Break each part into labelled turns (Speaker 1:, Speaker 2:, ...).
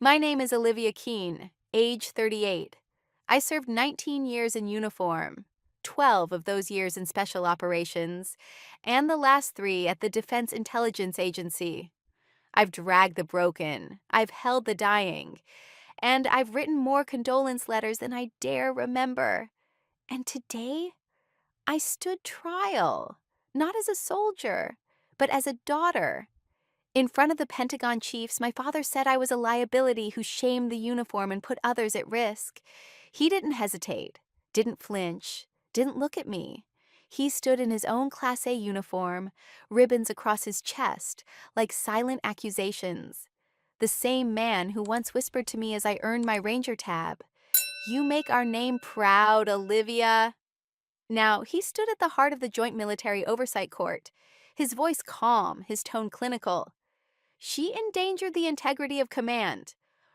Speaker 1: My name is Olivia Keene, age 38. I served 19 years in uniform, 12 of those years in special operations, and the last 3 at the Defense Intelligence Agency. I've dragged the broken, I've held the dying, and I've written more condolence letters than I dare remember. And today, I stood trial, not as a soldier, but as a daughter. In front of the Pentagon chiefs, my father said I was a liability who shamed the uniform and put others at risk. He didn't hesitate, didn't flinch, didn't look at me. He stood in his own Class A uniform, ribbons across his chest, like silent accusations. The same man who once whispered to me as I earned my Ranger tab, "You make our name proud, Olivia." Now, he stood at the heart of the Joint Military Oversight Court, his voice calm, his tone clinical. She endangered the integrity of command.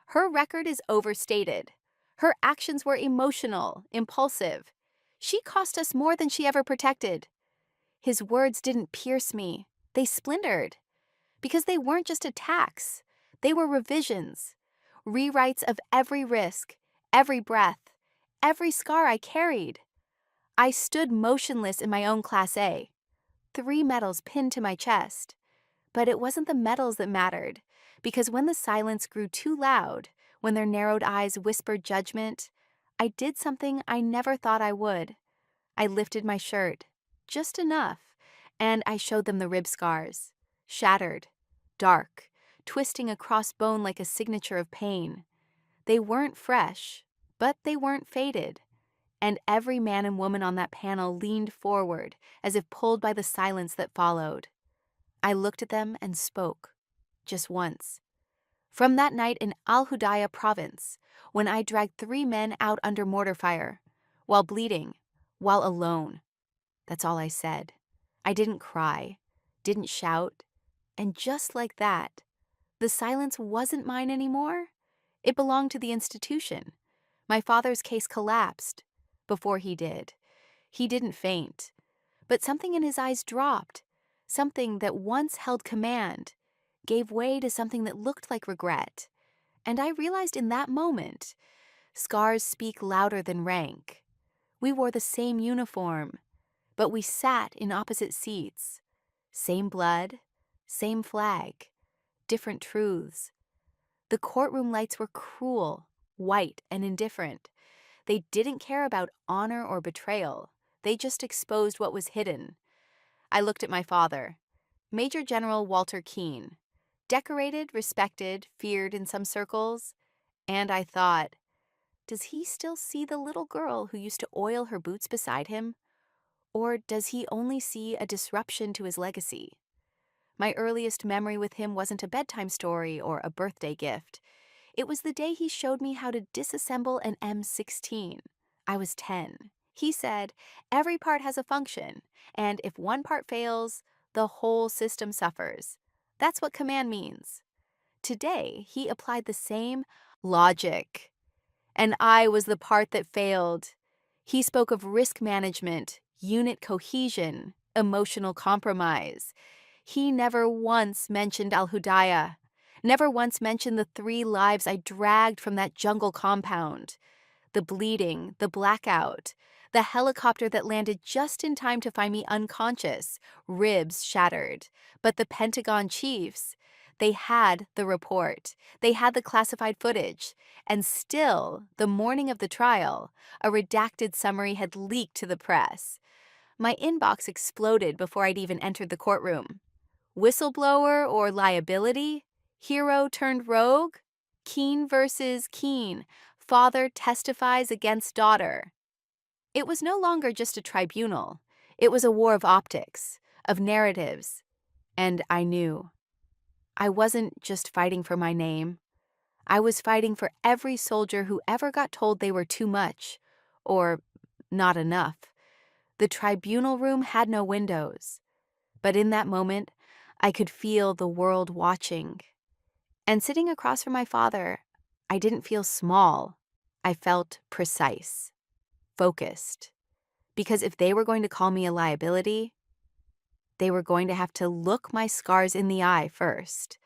Speaker 1: Her record is overstated. Her actions were emotional, impulsive. She cost us more than she ever protected. His words didn't pierce me. They splintered. Because they weren't just attacks. They were revisions. Rewrites of every risk, every breath, every scar I carried. I stood motionless in my own Class A. 3 medals pinned to my chest. But it wasn't the medals that mattered, because when the silence grew too loud, when their narrowed eyes whispered judgment, I did something I never thought I would. I lifted my shirt, just enough, and I showed them the rib scars, shattered, dark, twisting across bone like a signature of pain. They weren't fresh, but they weren't faded. And every man and woman on that panel leaned forward as if pulled by the silence that followed. I looked at them and spoke, just once. From that night in Al Hudaydah province, when I dragged 3 men out under mortar fire, while bleeding, while alone. That's all I said. I didn't cry, didn't shout, and just like that, the silence wasn't mine anymore. It belonged to the institution. My father's case collapsed before he did. He didn't faint, but something in his eyes dropped. Something that once held command gave way to something that looked like regret. And I realized in that moment, scars speak louder than rank. We wore the same uniform, but we sat in opposite seats. Same blood, same flag, different truths. The courtroom lights were cruel, white, and indifferent. They didn't care about honor or betrayal. They just exposed what was hidden. I looked at my father, Major General Walter Keene, decorated, respected, feared in some circles, and I thought, does he still see the little girl who used to oil her boots beside him? Or does he only see a disruption to his legacy? My earliest memory with him wasn't a bedtime story or a birthday gift. It was the day he showed me how to disassemble an M16. I was 10. He said, every part has a function, and if one part fails, the whole system suffers. That's what command means. Today, he applied the same logic, and I was the part that failed. He spoke of risk management, unit cohesion, emotional compromise. He never once mentioned Al Hudaydah, never once mentioned the 3 lives I dragged from that jungle compound. The bleeding, the blackout, the helicopter that landed just in time to find me unconscious, ribs shattered. But the Pentagon chiefs, they had the report. They had the classified footage. And still, the morning of the trial, a redacted summary had leaked to the press. My inbox exploded before I'd even entered the courtroom. Whistleblower or liability? Hero turned rogue? Keene versus Keene. Father testifies against daughter. It was no longer just a tribunal. It was a war of optics, of narratives. And I knew. I wasn't just fighting for my name. I was fighting for every soldier who ever got told they were too much, or not enough. The tribunal room had no windows. But in that moment, I could feel the world watching. And sitting across from my father, I didn't feel small. I felt precise, focused. Because if they were going to call me a liability, they were going to have to look my scars in the eye first.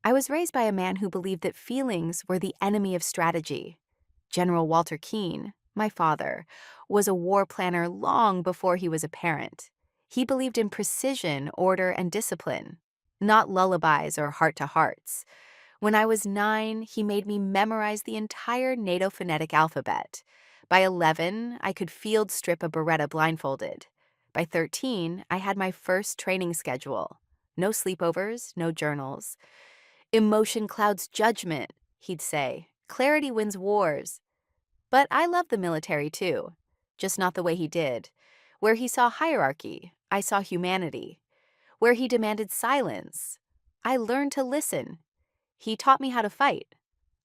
Speaker 1: I was raised by a man who believed that feelings were the enemy of strategy. General Walter Keane, my father, was a war planner long before he was a parent. He believed in precision, order, and discipline, not lullabies or heart-to-hearts. When I was 9, he made me memorize the entire NATO phonetic alphabet. By 11, I could field strip a Beretta blindfolded. By 13, I had my first training schedule. No sleepovers, no journals. Emotion clouds judgment, he'd say. Clarity wins wars. But I love the military too, just not the way he did. Where he saw hierarchy, I saw humanity. Where he demanded silence, I learned to listen. He taught me how to fight.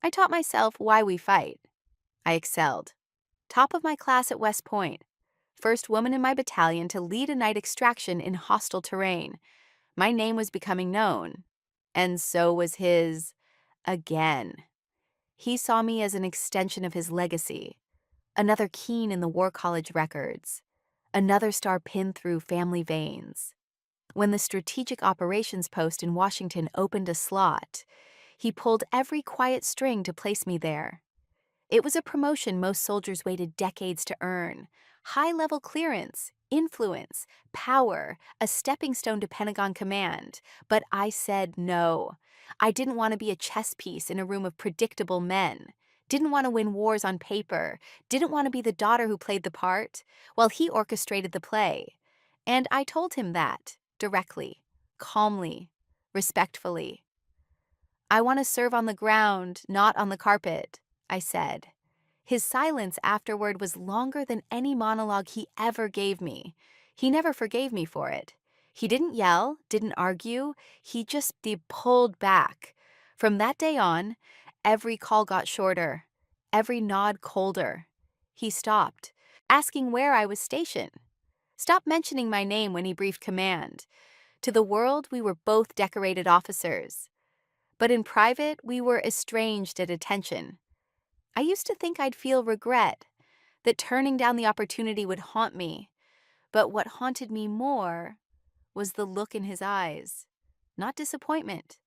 Speaker 1: I taught myself why we fight. I excelled. Top of my class at West Point. First woman in my battalion to lead a night extraction in hostile terrain. My name was becoming known. And so was his again. He saw me as an extension of his legacy. Another Keene in the War College records. Another star pinned through family veins. When the Strategic Operations Post in Washington opened a slot, he pulled every quiet string to place me there. It was a promotion most soldiers waited decades to earn. High-level clearance, influence, power, a stepping stone to Pentagon command. But I said no. I didn't want to be a chess piece in a room of predictable men. Didn't want to win wars on paper. Didn't want to be the daughter who played the part, while he orchestrated the play. And I told him that, directly, calmly, respectfully. I want to serve on the ground, not on the carpet, I said. His silence afterward was longer than any monologue he ever gave me. He never forgave me for it. He didn't yell, didn't argue, he just pulled back. From that day on, every call got shorter, every nod colder. He stopped, asking where I was stationed. Stopped mentioning my name when he briefed command. To the world, we were both decorated officers. But in private, we were estranged at attention. I used to think I'd feel regret, that turning down the opportunity would haunt me. But what haunted me more was the look in his eyes. Not disappointment,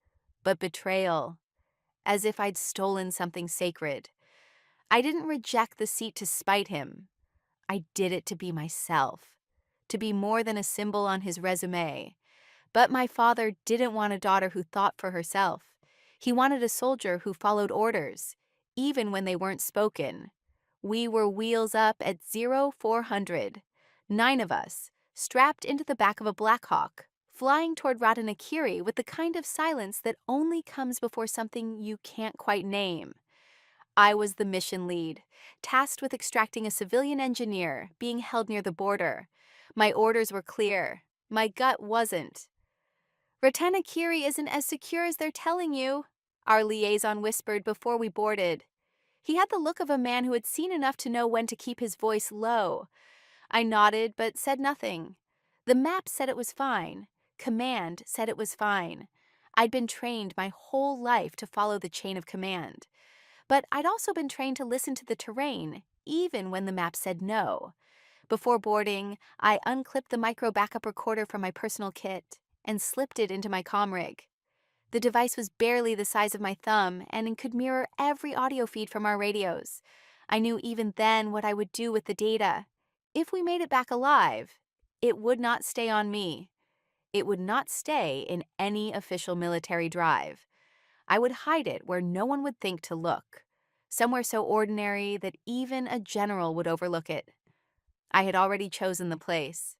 Speaker 1: but betrayal, as if I'd stolen something sacred. I didn't reject the seat to spite him. I did it to be myself, to be more than a symbol on his resume. But my father didn't want a daughter who thought for herself. He wanted a soldier who followed orders, even when they weren't spoken. We were wheels up at 0400, 9 of us, strapped into the back of a Blackhawk, flying toward Ratanakiri with the kind of silence that only comes before something you can't quite name. I was the mission lead, tasked with extracting a civilian engineer being held near the border. My orders were clear. My gut wasn't. Ratanakiri isn't as secure as they're telling you, our liaison whispered before we boarded. He had the look of a man who had seen enough to know when to keep his voice low. I nodded but said nothing. The map said it was fine. Command said it was fine. I'd been trained my whole life to follow the chain of command. But I'd also been trained to listen to the terrain, even when the map said no. Before boarding, I unclipped the micro backup recorder from my personal kit and slipped it into my comm rig. The device was barely the size of my thumb and could mirror every audio feed from our radios. I knew even then what I would do with the data. If we made it back alive, it would not stay on me. It would not stay in any official military drive. I would hide it where no one would think to look, somewhere so ordinary that even a general would overlook it. I had already chosen the place.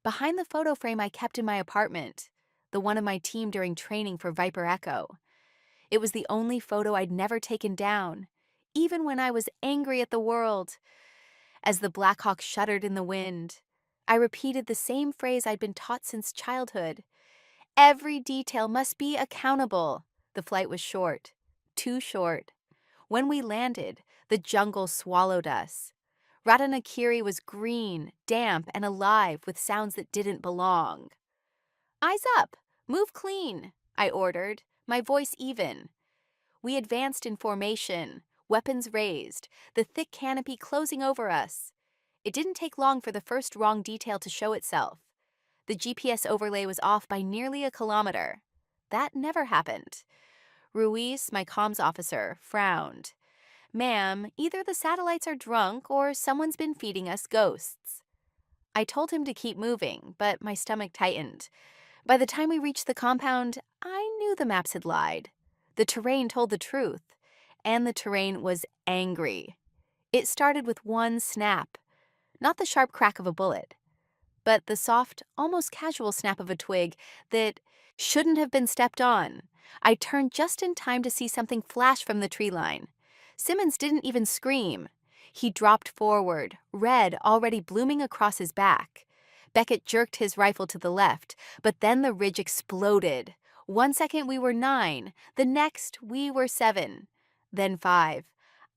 Speaker 1: Behind the photo frame I kept in my apartment, the one of my team during training for Viper Echo. It was the only photo I'd never taken down, even when I was angry at the world. As the Black Hawk shuddered in the wind, I repeated the same phrase I'd been taught since childhood. Every detail must be accountable. The flight was short, too short. When we landed, the jungle swallowed us. Ratanakiri was green, damp, and alive with sounds that didn't belong. Eyes up! Move clean, I ordered, my voice even. We advanced in formation, weapons raised, the thick canopy closing over us. It didn't take long for the first wrong detail to show itself. The GPS overlay was off by nearly a kilometer. That never happened. Ruiz, my comms officer, frowned. Ma'am, either the satellites are drunk or someone's been feeding us ghosts. I told him to keep moving, but my stomach tightened. By the time we reached the compound, I knew the maps had lied. The terrain told the truth, and the terrain was angry. It started with one snap, not the sharp crack of a bullet, but the soft, almost casual snap of a twig that shouldn't have been stepped on. I turned just in time to see something flash from the tree line. Simmons didn't even scream. He dropped forward, red already blooming across his back. Beckett jerked his rifle to the left, but then the ridge exploded. 1 second we were 9, the next we were 7, then 5.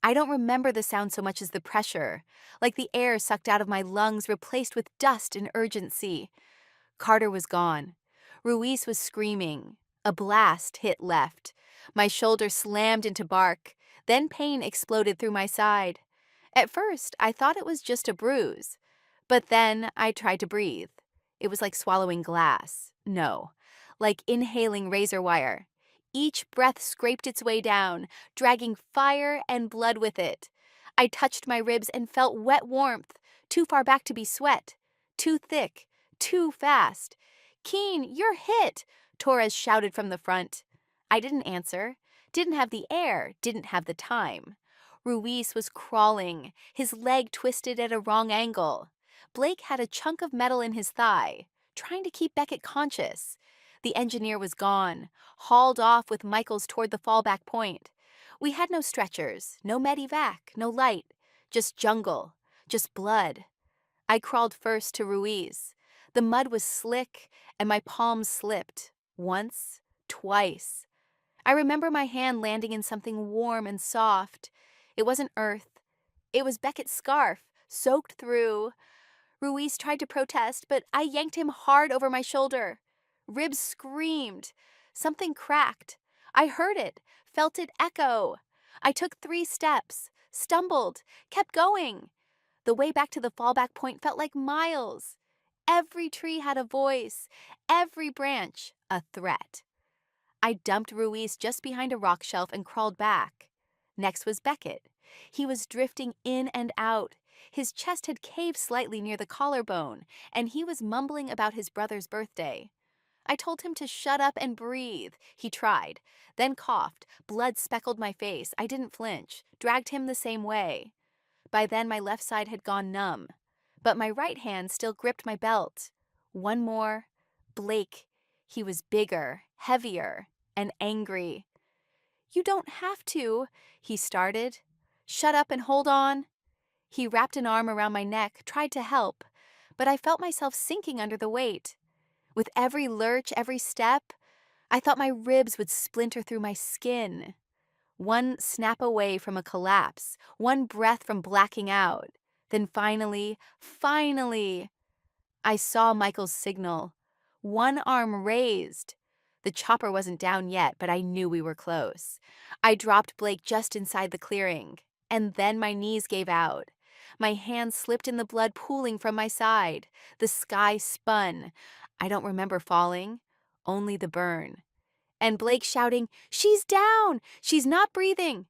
Speaker 1: I don't remember the sound so much as the pressure, like the air sucked out of my lungs replaced with dust and urgency. Carter was gone. Ruiz was screaming. A blast hit left. My shoulder slammed into bark. Then pain exploded through my side. At first, I thought it was just a bruise. But then I tried to breathe. It was like swallowing glass. No, like inhaling razor wire. Each breath scraped its way down, dragging fire and blood with it. I touched my ribs and felt wet warmth, too far back to be sweat, too thick, too fast. Keen, you're hit, Torres shouted from the front. I didn't answer, didn't have the air, didn't have the time. Ruiz was crawling, his leg twisted at a wrong angle. Blake had a chunk of metal in his thigh, trying to keep Beckett conscious. The engineer was gone, hauled off with Michaels toward the fallback point. We had no stretchers, no medevac, no light, just jungle, just blood. I crawled first to Ruiz. The mud was slick, and my palms slipped. Once, twice. I remember my hand landing in something warm and soft. It wasn't earth. It was Beckett's scarf, soaked through. Ruiz tried to protest, but I yanked him hard over my shoulder. Ribs screamed. Something cracked. I heard it, felt it echo. I took 3 steps, stumbled, kept going. The way back to the fallback point felt like miles. Every tree had a voice, every branch a threat. I dumped Ruiz just behind a rock shelf and crawled back. Next was Beckett. He was drifting in and out. His chest had caved slightly near the collarbone, and he was mumbling about his brother's birthday. I told him to shut up and breathe. He tried, then coughed. Blood speckled my face. I didn't flinch, dragged him the same way. By then, my left side had gone numb, but my right hand still gripped my belt. One more. Blake. He was bigger, heavier, and angry. "You don't have to," he started. "Shut up and hold on." He wrapped an arm around my neck, tried to help, but I felt myself sinking under the weight. With every lurch, every step, I thought my ribs would splinter through my skin. One snap away from a collapse, one breath from blacking out. Then finally, I saw Michael's signal. One arm raised. The chopper wasn't down yet, but I knew we were close. I dropped Blake just inside the clearing, and then my knees gave out. My hands slipped in the blood pooling from my side. The sky spun. I don't remember falling, only the burn. And Blake shouting, "She's down! She's not breathing!"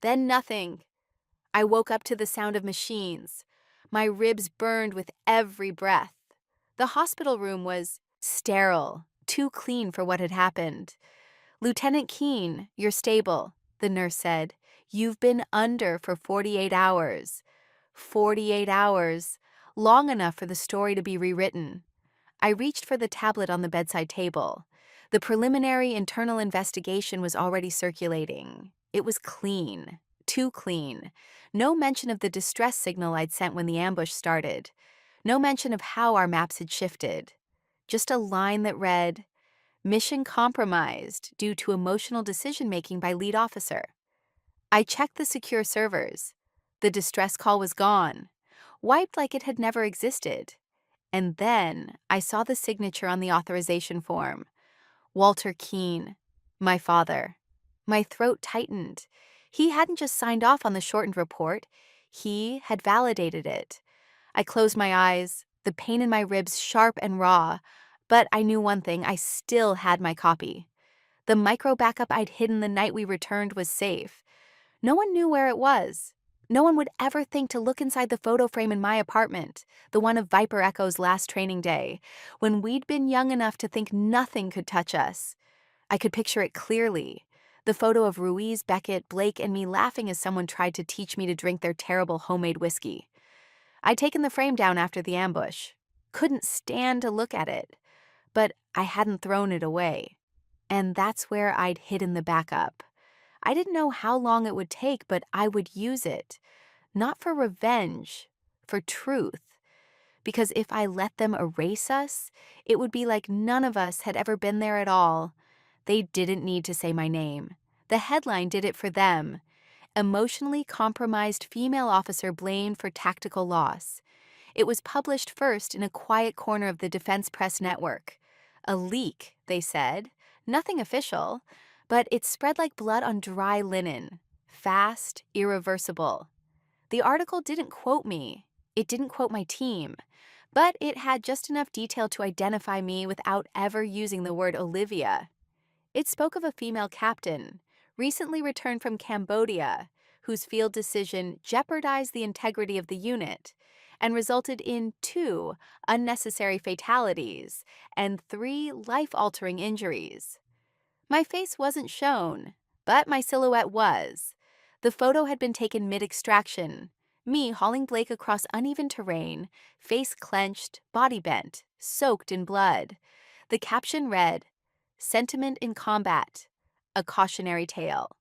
Speaker 1: Then nothing. I woke up to the sound of machines. My ribs burned with every breath. The hospital room was sterile, too clean for what had happened. "Lieutenant Keene, you're stable," the nurse said. "You've been under for 48 hours. 48 hours, long enough for the story to be rewritten." I reached for the tablet on the bedside table. The preliminary internal investigation was already circulating. It was clean, too clean. No mention of the distress signal I'd sent when the ambush started. No mention of how our maps had shifted. Just a line that read, "Mission compromised due to emotional decision-making by lead officer." I checked the secure servers. The distress call was gone, wiped like it had never existed. And then I saw the signature on the authorization form. Walter Keene, my father. My throat tightened. He hadn't just signed off on the shortened report. He had validated it. I closed my eyes, the pain in my ribs sharp and raw, but I knew one thing, I still had my copy. The micro backup I'd hidden the night we returned was safe. No one knew where it was. No one would ever think to look inside the photo frame in my apartment, the one of Viper Echo's last training day, when we'd been young enough to think nothing could touch us. I could picture it clearly. The photo of Ruiz, Beckett, Blake, and me laughing as someone tried to teach me to drink their terrible homemade whiskey. I'd taken the frame down after the ambush. Couldn't stand to look at it. But I hadn't thrown it away. And that's where I'd hidden the backup. I didn't know how long it would take, but I would use it. Not for revenge, for truth. Because if I let them erase us, it would be like none of us had ever been there at all. They didn't need to say my name. The headline did it for them. Emotionally compromised female officer blamed for tactical loss. It was published first in a quiet corner of the Defense Press Network. A leak, they said. Nothing official, but it spread like blood on dry linen. Fast, irreversible. The article didn't quote me. It didn't quote my team. But it had just enough detail to identify me without ever using the word Olivia. It spoke of a female captain, recently returned from Cambodia, whose field decision jeopardized the integrity of the unit and resulted in 2 unnecessary fatalities and 3 life-altering injuries. My face wasn't shown, but my silhouette was. The photo had been taken mid-extraction, me hauling Blake across uneven terrain, face clenched, body bent, soaked in blood. The caption read, "Sentiment in combat, a cautionary tale."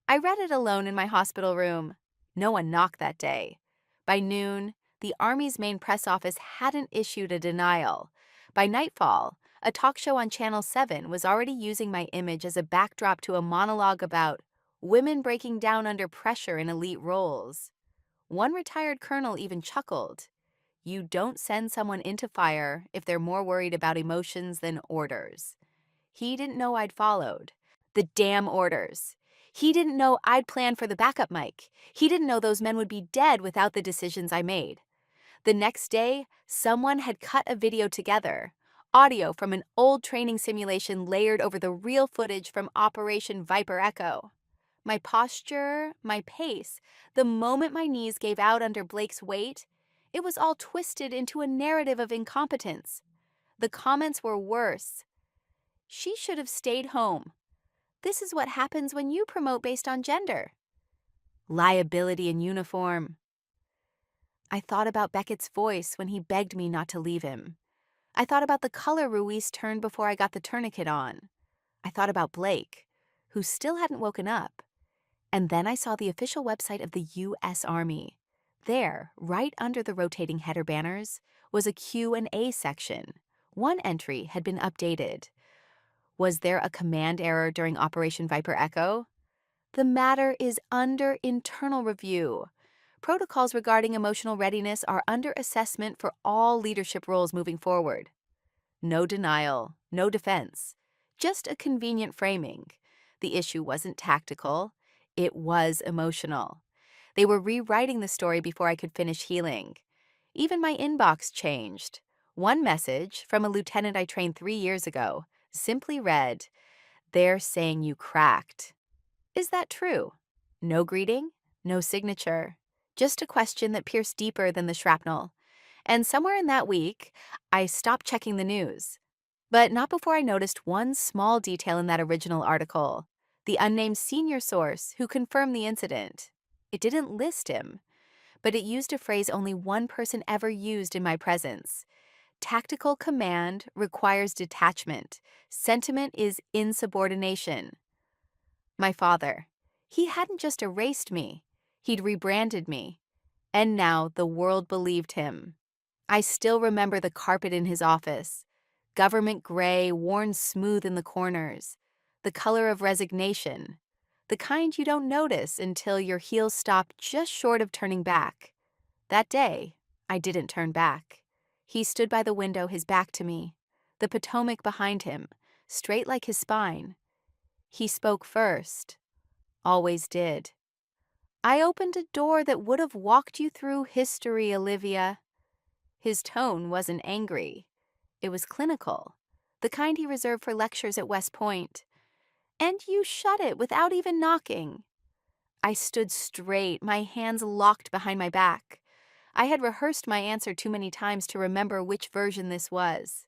Speaker 1: I read it alone in my hospital room. No one knocked that day. By noon, the Army's main press office hadn't issued a denial. By nightfall, a talk show on Channel 7 was already using my image as a backdrop to a monologue about women breaking down under pressure in elite roles. One retired colonel even chuckled. You don't send someone into fire if they're more worried about emotions than orders. He didn't know I'd followed. The damn orders. He didn't know I'd planned for the backup mic. He didn't know those men would be dead without the decisions I made. The next day, someone had cut a video together. Audio from an old training simulation layered over the real footage from Operation Viper Echo. My posture, my pace, the moment my knees gave out under Blake's weight, it was all twisted into a narrative of incompetence. The comments were worse. She should have stayed home. This is what happens when you promote based on gender. Liability in uniform. I thought about Beckett's voice when he begged me not to leave him. I thought about the color Ruiz turned before I got the tourniquet on. I thought about Blake, who still hadn't woken up. And then I saw the official website of the U.S. Army. There, right under the rotating header banners, was a Q&A section. One entry had been updated. Was there a command error during Operation Viper Echo? The matter is under internal review. Protocols regarding emotional readiness are under assessment for all leadership roles moving forward. No denial, no defense, just a convenient framing. The issue wasn't tactical, it was emotional. They were rewriting the story before I could finish healing. Even my inbox changed. One message, from a lieutenant I trained 3 years ago, simply read, "They're saying you cracked." Is that true? No greeting, no signature, just a question that pierced deeper than the shrapnel. And somewhere in that week, I stopped checking the news. But not before I noticed one small detail in that original article. The unnamed senior source who confirmed the incident. It didn't list him, but it used a phrase only one person ever used in my presence. Tactical command requires detachment. Sentiment is insubordination. My father. He hadn't just erased me. He'd rebranded me. And now the world believed him. I still remember the carpet in his office. Government gray, worn smooth in the corners. The color of resignation. The kind you don't notice until your heels stop just short of turning back. That day, I didn't turn back. He stood by the window, his back to me. The Potomac behind him, straight like his spine. He spoke first. Always did. I opened a door that would have walked you through history, Olivia. His tone wasn't angry. It was clinical, the kind he reserved for lectures at West Point. And you shut it without even knocking. I stood straight, my hands locked behind my back. I had rehearsed my answer too many times to remember which version this was.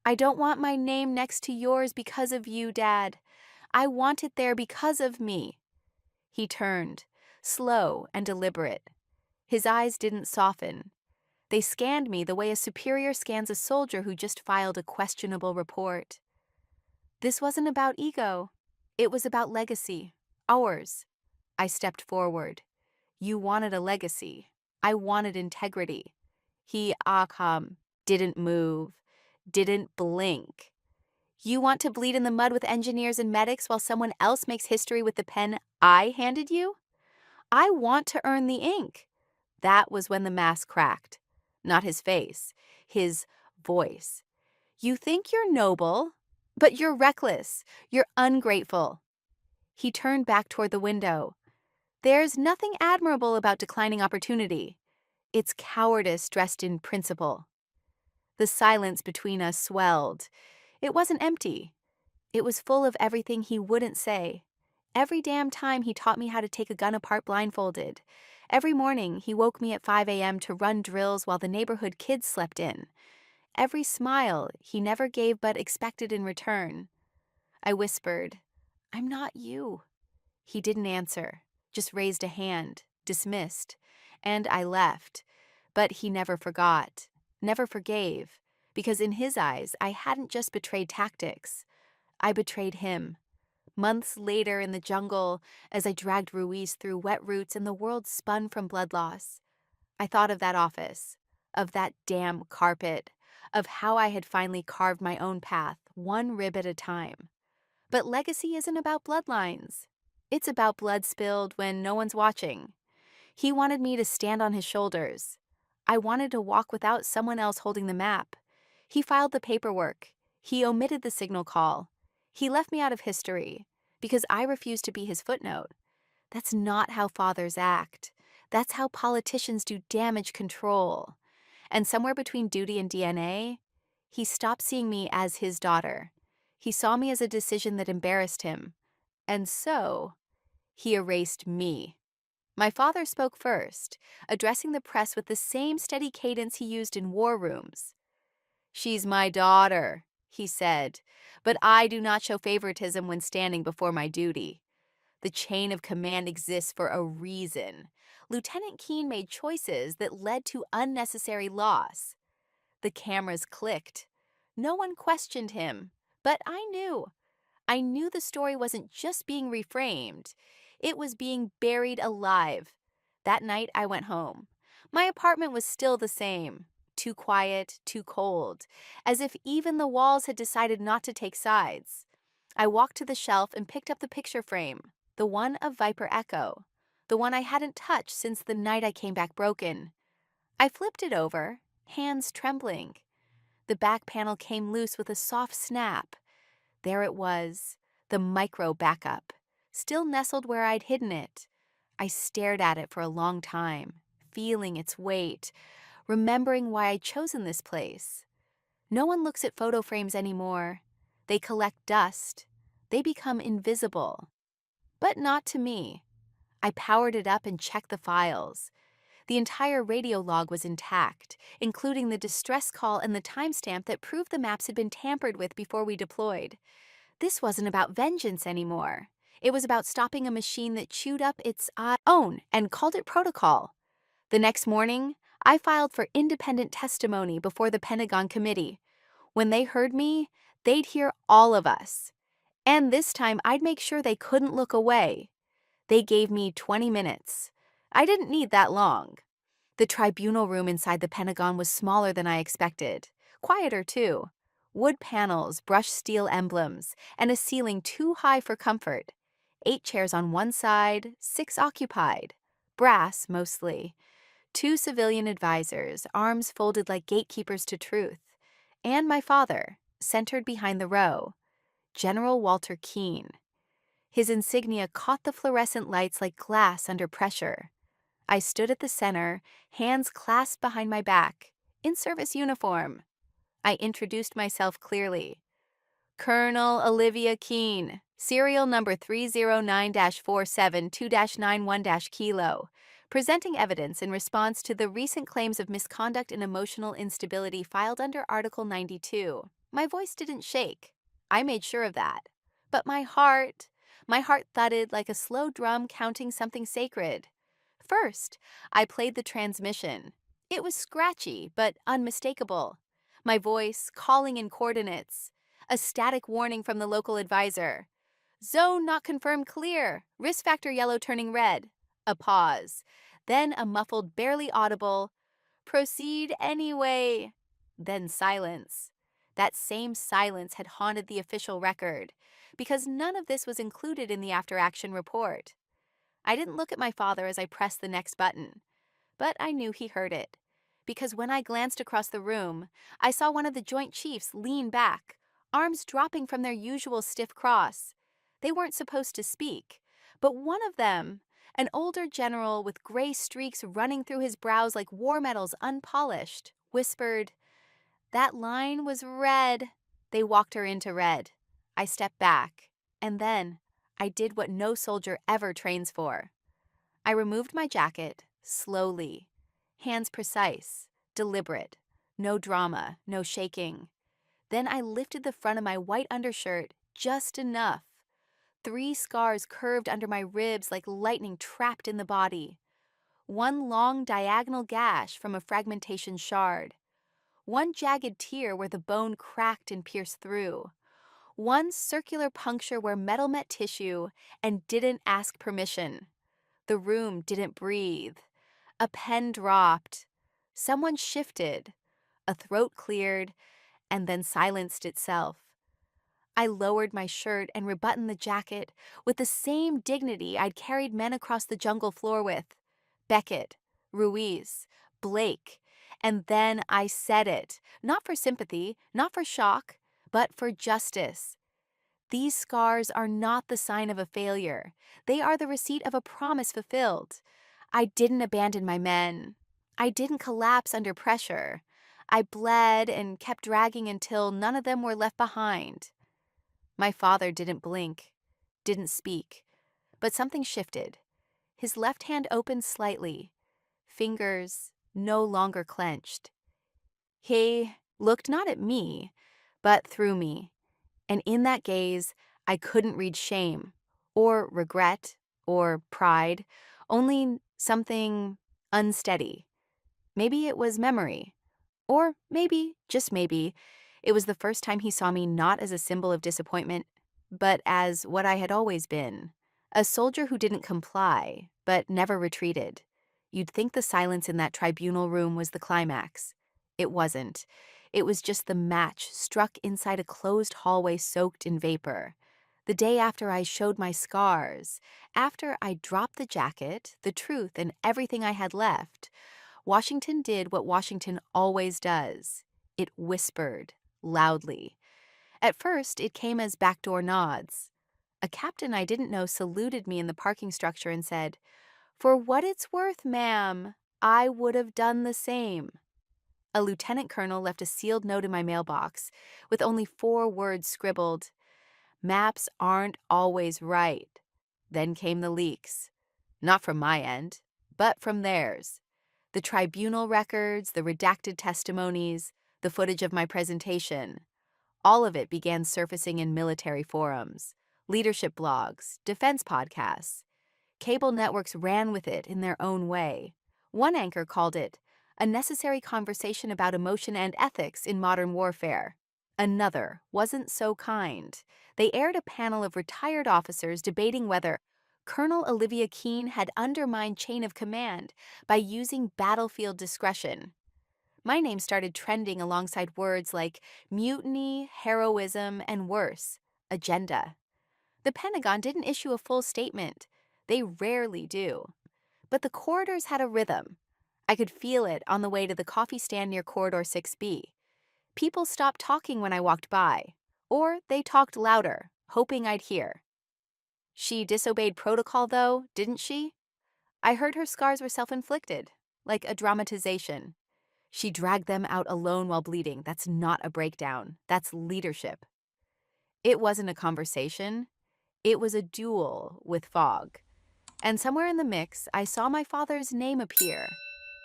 Speaker 1: I don't want my name next to yours because of you, Dad. I want it there because of me. He turned, slow and deliberate. His eyes didn't soften. They scanned me the way a superior scans a soldier who just filed a questionable report. This wasn't about ego. It was about legacy. Ours. I stepped forward. You wanted a legacy. I wanted integrity. He, didn't move, didn't blink. You want to bleed in the mud with engineers and medics while someone else makes history with the pen I handed you? I want to earn the ink. That was when the mask cracked. Not his face, his voice. You think you're noble, but you're reckless. You're ungrateful. He turned back toward the window. There's nothing admirable about declining opportunity. It's cowardice dressed in principle. The silence between us swelled. It wasn't empty. It was full of everything he wouldn't say. Every damn time he taught me how to take a gun apart blindfolded. Every morning he woke me at 5 a.m. to run drills while the neighborhood kids slept in. Every smile he never gave but expected in return. I whispered, I'm not you. He didn't answer, just raised a hand, dismissed, and I left. But he never forgot, never forgave, because in his eyes I hadn't just betrayed tactics. I betrayed him. Months later in the jungle, as I dragged Ruiz through wet roots and the world spun from blood loss, I thought of that office, of that damn carpet, of how I had finally carved my own path, one rib at a time. But legacy isn't about bloodlines. It's about blood spilled when no one's watching. He wanted me to stand on his shoulders. I wanted to walk without someone else holding the map. He filed the paperwork. He omitted the signal call. He left me out of history because I refused to be his footnote. That's not how fathers act. That's how politicians do damage control. And somewhere between duty and DNA, he stopped seeing me as his daughter. He saw me as a decision that embarrassed him. And so, he erased me. My father spoke first, addressing the press with the same steady cadence he used in war rooms. She's my daughter, he said, but I do not show favoritism when standing before my duty. The chain of command exists for a reason. Lieutenant Keene made choices that led to unnecessary loss. The cameras clicked. No one questioned him, but I knew. I knew the story wasn't just being reframed. It was being buried alive. That night, I went home. My apartment was still the same. Too quiet, too cold, as if even the walls had decided not to take sides. I walked to the shelf and picked up the picture frame, the one of Viper Echo, the one I hadn't touched since the night I came back broken. I flipped it over, hands trembling. The back panel came loose with a soft snap. There it was, the micro backup, still nestled where I'd hidden it. I stared at it for a long time, feeling its weight, remembering why I'd chosen this place. No one looks at photo frames anymore. They collect dust. They become invisible. But not to me. I powered it up and checked the files. The entire radio log was intact, including the distress call and the timestamp that proved the maps had been tampered with before we deployed. This wasn't about vengeance anymore. It was about stopping a machine that chewed up its own and called it protocol. The next morning, I filed for independent testimony before the Pentagon committee. When they heard me, they'd hear all of us. And this time, I'd make sure they couldn't look away. They gave me 20 minutes. I didn't need that long. The tribunal room inside the Pentagon was smaller than I expected. Quieter, too. Wood panels, brushed steel emblems, and a ceiling too high for comfort. 8 chairs on one side, 6 occupied. Brass, mostly. 2 civilian advisors, arms folded like gatekeepers to truth. And my father, centered behind the row. General Walter Keene. His insignia caught the fluorescent lights like glass under pressure. I stood at the center, hands clasped behind my back, in service uniform. I introduced myself clearly. Colonel Olivia Keene, Serial number 309-472-91-Kilo, presenting evidence in response to the recent claims of misconduct and emotional instability filed under Article 92. My voice didn't shake. I made sure of that. But my heart thudded like a slow drum counting something sacred. First, I played the transmission. It was scratchy, but unmistakable. My voice calling in coordinates. A static warning from the local advisor. Zone not confirmed clear. Risk factor yellow turning red. A pause. Then a muffled, barely audible, proceed anyway. Then silence. That same silence had haunted the official record, because none of this was included in the after-action report. I didn't look at my father as I pressed the next button, but I knew he heard it, because when I glanced across the room, I saw one of the Joint Chiefs lean back, arms dropping from their usual stiff cross. They weren't supposed to speak, but one of them, an older general with gray streaks running through his brows like war medals unpolished, whispered, "That line was red." They walked her into red. I stepped back, and then I did what no soldier ever trains for. I removed my jacket, slowly, hands precise, deliberate, no drama, no shaking. Then I lifted the front of my white undershirt just enough. 3 scars curved under my ribs like lightning trapped in the body. One long diagonal gash from a fragmentation shard. One jagged tear where the bone cracked and pierced through. One circular puncture where metal met tissue and didn't ask permission. The room didn't breathe. A pen dropped. Someone shifted. A throat cleared and then silenced itself. I lowered my shirt and rebuttoned the jacket with the same dignity I'd carried men across the jungle floor with. Beckett, Ruiz, Blake. And then I said it, not for sympathy, not for shock, but for justice. These scars are not the sign of a failure. They are the receipt of a promise fulfilled. I didn't abandon my men. I didn't collapse under pressure. I bled and kept dragging until none of them were left behind. My father didn't blink, didn't speak, but something shifted. His left hand opened slightly, fingers no longer clenched. He looked not at me, but through me, and in that gaze, I couldn't read shame, or regret, or pride, only something unsteady. Maybe it was memory, or maybe, just maybe, it was the first time he saw me not as a symbol of disappointment, but as what I had always been, a soldier who didn't comply, but never retreated. You'd think the silence in that tribunal room was the climax. It wasn't. It was just the match struck inside a closed hallway soaked in vapor. The day after I showed my scars, after I dropped the jacket, the truth, and everything I had left, Washington did what Washington always does. It whispered, loudly. At first, it came as backdoor nods. A captain I didn't know saluted me in the parking structure and said, "For what it's worth, ma'am, I would have done the same." A lieutenant colonel left a sealed note in my mailbox with only 4 words scribbled, "Maps aren't always right." Then came the leaks. Not from my end, but from theirs. The tribunal records, the redacted testimonies, the footage of my presentation. All of it began surfacing in military forums, leadership blogs, defense podcasts. Cable networks ran with it in their own way. One anchor called it a necessary conversation about emotion and ethics in modern warfare. Another wasn't so kind. They aired a panel of retired officers debating whether Colonel Olivia Keene had undermined chain of command by using battlefield discretion. My name started trending alongside words like mutiny, heroism, and worse, agenda. The Pentagon didn't issue a full statement. They rarely do. But the corridors had a rhythm. I could feel it on the way to the coffee stand near Corridor 6B. People stopped talking when I walked by, or they talked louder, hoping I'd hear. She disobeyed protocol, though, didn't she? I heard her scars were self-inflicted, like a dramatization. She dragged them out alone while bleeding. That's not a breakdown. That's leadership. It wasn't a conversation. It was a duel with fog. And somewhere in the mix, I saw my father's name appear.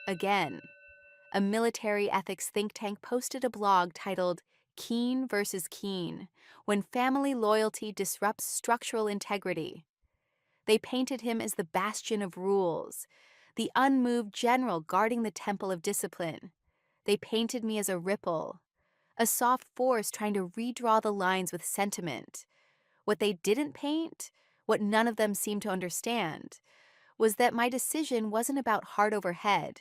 Speaker 1: Again. A military ethics think tank posted a blog titled Keen versus Keen, when family loyalty disrupts structural integrity. They painted him as the bastion of rules, the unmoved general guarding the temple of discipline. They painted me as a ripple, a soft force trying to redraw the lines with sentiment. What they didn't paint, what none of them seemed to understand, was that my decision wasn't about heart over head.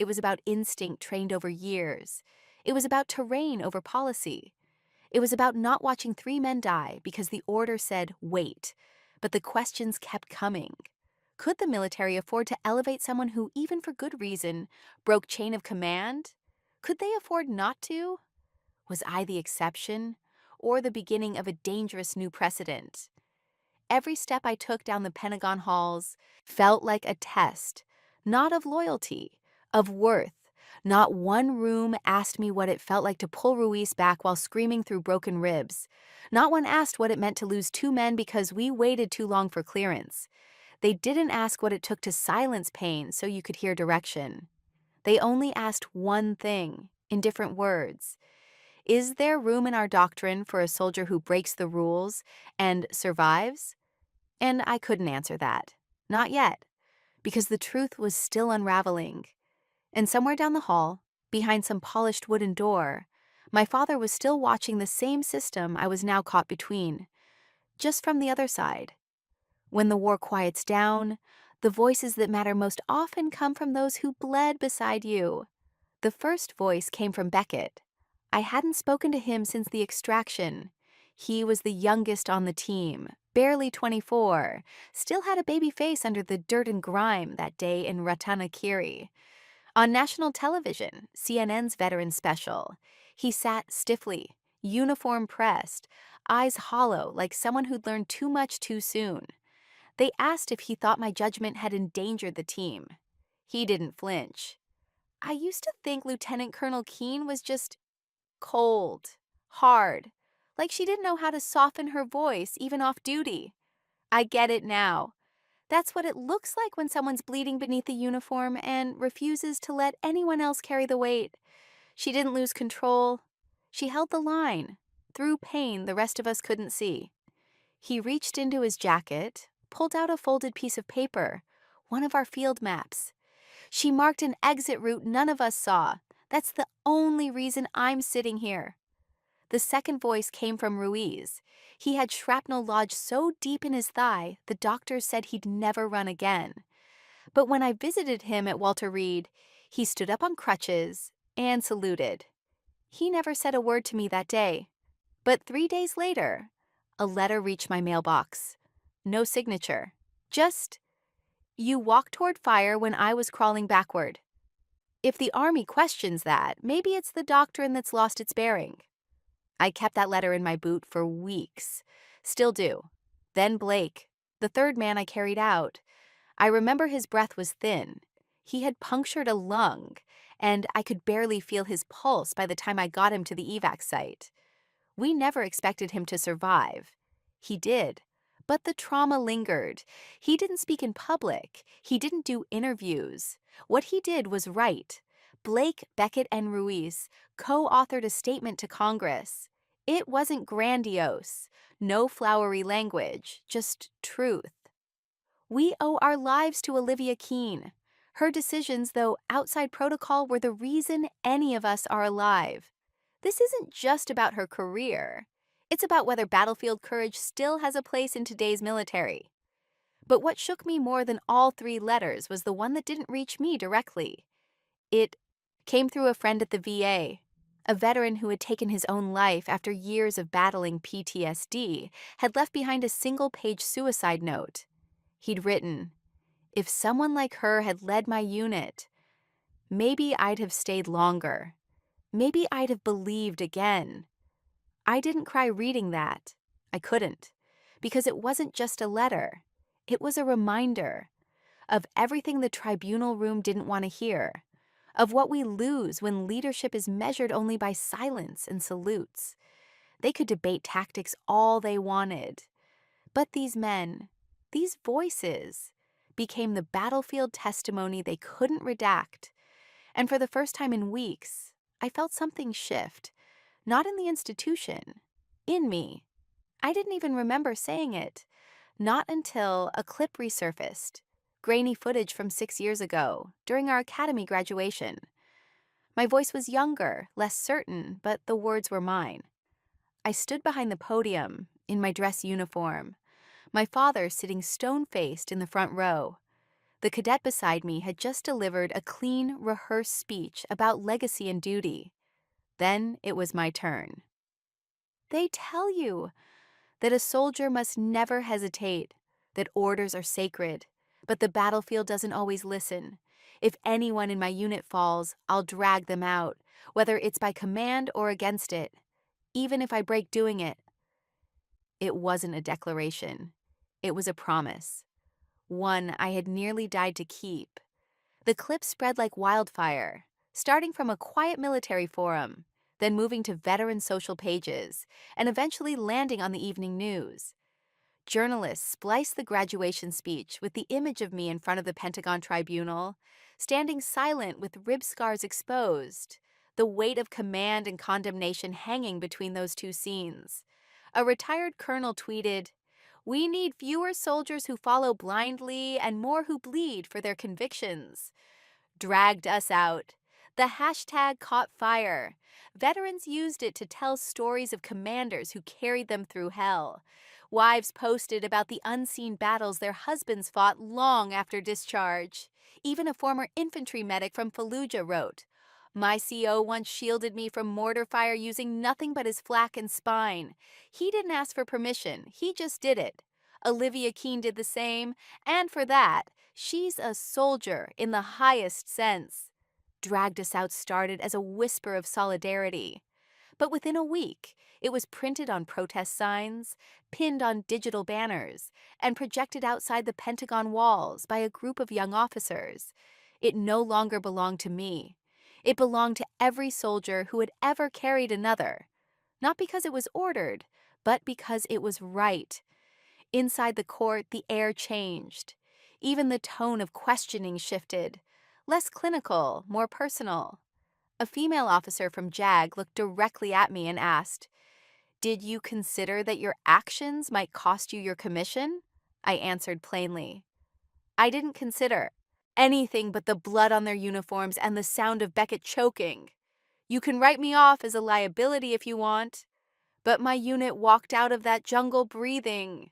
Speaker 1: It was about instinct trained over years. It was about terrain over policy. It was about not watching 3 men die because the order said, wait. But the questions kept coming. Could the military afford to elevate someone who, even for good reason, broke chain of command? Could they afford not to? Was I the exception, or the beginning of a dangerous new precedent? Every step I took down the Pentagon halls felt like a test, not of loyalty, of worth. Not one room asked me what it felt like to pull Ruiz back while screaming through broken ribs. Not one asked what it meant to lose 2 men because we waited too long for clearance. They didn't ask what it took to silence pain so you could hear direction. They only asked one thing, in different words. Is there room in our doctrine for a soldier who breaks the rules and survives? And I couldn't answer that. Not yet, because the truth was still unraveling. And somewhere down the hall, behind some polished wooden door, my father was still watching the same system I was now caught between, just from the other side. When the war quiets down, the voices that matter most often come from those who bled beside you. The first voice came from Beckett. I hadn't spoken to him since the extraction. He was the youngest on the team, barely 24, still had a baby face under the dirt and grime that day in Ratanakiri. On national television, CNN's veteran special, he sat stiffly, uniform pressed, eyes hollow like someone who'd learned too much too soon. They asked if he thought my judgment had endangered the team. He didn't flinch. I used to think Lieutenant Colonel Keene was just cold, hard, like she didn't know how to soften her voice even off duty. I get it now. That's what it looks like when someone's bleeding beneath the uniform and refuses to let anyone else carry the weight. She didn't lose control. She held the line, through pain the rest of us couldn't see. He reached into his jacket, pulled out a folded piece of paper, one of our field maps. She marked an exit route none of us saw. That's the only reason I'm sitting here. The second voice came from Ruiz. He had shrapnel lodged so deep in his thigh, the doctors said he'd never run again. But when I visited him at Walter Reed, he stood up on crutches and saluted. He never said a word to me that day. But 3 days later, a letter reached my mailbox. No signature. Just, you walked toward fire when I was crawling backward. If the Army questions that, maybe it's the doctrine that's lost its bearing. I kept that letter in my boot for weeks. Still do. Then Blake, the third man I carried out. I remember his breath was thin. He had punctured a lung, and I could barely feel his pulse by the time I got him to the evac site. We never expected him to survive. He did. But the trauma lingered. He didn't speak in public. He didn't do interviews. What he did was right. Blake, Beckett, and Ruiz co-authored a statement to Congress. It wasn't grandiose. No flowery language, just truth. We owe our lives to Olivia Keene. Her decisions, though outside protocol, were the reason any of us are alive. This isn't just about her career. It's about whether battlefield courage still has a place in today's military. But what shook me more than all 3 letters was the one that didn't reach me directly. It came through a friend at the VA, a veteran who had taken his own life after years of battling PTSD, had left behind a single-page suicide note. He'd written, "If someone like her had led my unit, maybe I'd have stayed longer. Maybe I'd have believed again." I didn't cry reading that. I couldn't, because it wasn't just a letter. It was a reminder of everything the tribunal room didn't want to hear, of what we lose when leadership is measured only by silence and salutes. They could debate tactics all they wanted, But these men, these voices, became the battlefield testimony they couldn't redact. And for the first time in weeks, I felt something shift, not in the institution, in me. I didn't even remember saying it, not until a clip resurfaced, grainy footage from 6 years ago, during our academy graduation. My voice was younger, less certain, but the words were mine. I stood behind the podium, in my dress uniform, my father sitting stone-faced in the front row. The cadet beside me had just delivered a clean, rehearsed speech about legacy and duty. Then it was my turn. They tell you that a soldier must never hesitate, that orders are sacred, but the battlefield doesn't always listen. If anyone in my unit falls, I'll drag them out, whether it's by command or against it, even if I break doing it. It wasn't a declaration. It was a promise, one I had nearly died to keep. The clip spread like wildfire, starting from a quiet military forum, then moving to veteran social pages, and eventually landing on the evening news. Journalists spliced the graduation speech with the image of me in front of the Pentagon tribunal, standing silent with rib scars exposed, the weight of command and condemnation hanging between those two scenes. A retired colonel tweeted, "We need fewer soldiers who follow blindly and more who bleed for their convictions." Dragged us out. The hashtag caught fire. Veterans used it to tell stories of commanders who carried them through hell. Wives posted about the unseen battles their husbands fought long after discharge. Even a former infantry medic from Fallujah wrote, "My CO once shielded me from mortar fire using nothing but his flak and spine. He didn't ask for permission, he just did it." Olivia Keene did the same, and for that, she's a soldier in the highest sense. Dragged Us Out started as a whisper of solidarity. But within a week, it was printed on protest signs, pinned on digital banners, and projected outside the Pentagon walls by a group of young officers. It no longer belonged to me. It belonged to every soldier who had ever carried another. Not because it was ordered, but because it was right. Inside the court, the air changed. Even the tone of questioning shifted. Less clinical, more personal. A female officer from JAG looked directly at me and asked, "Did you consider that your actions might cost you your commission?" I answered plainly, "I didn't consider anything but the blood on their uniforms and the sound of Beckett choking. You can write me off as a liability if you want, but my unit walked out of that jungle breathing."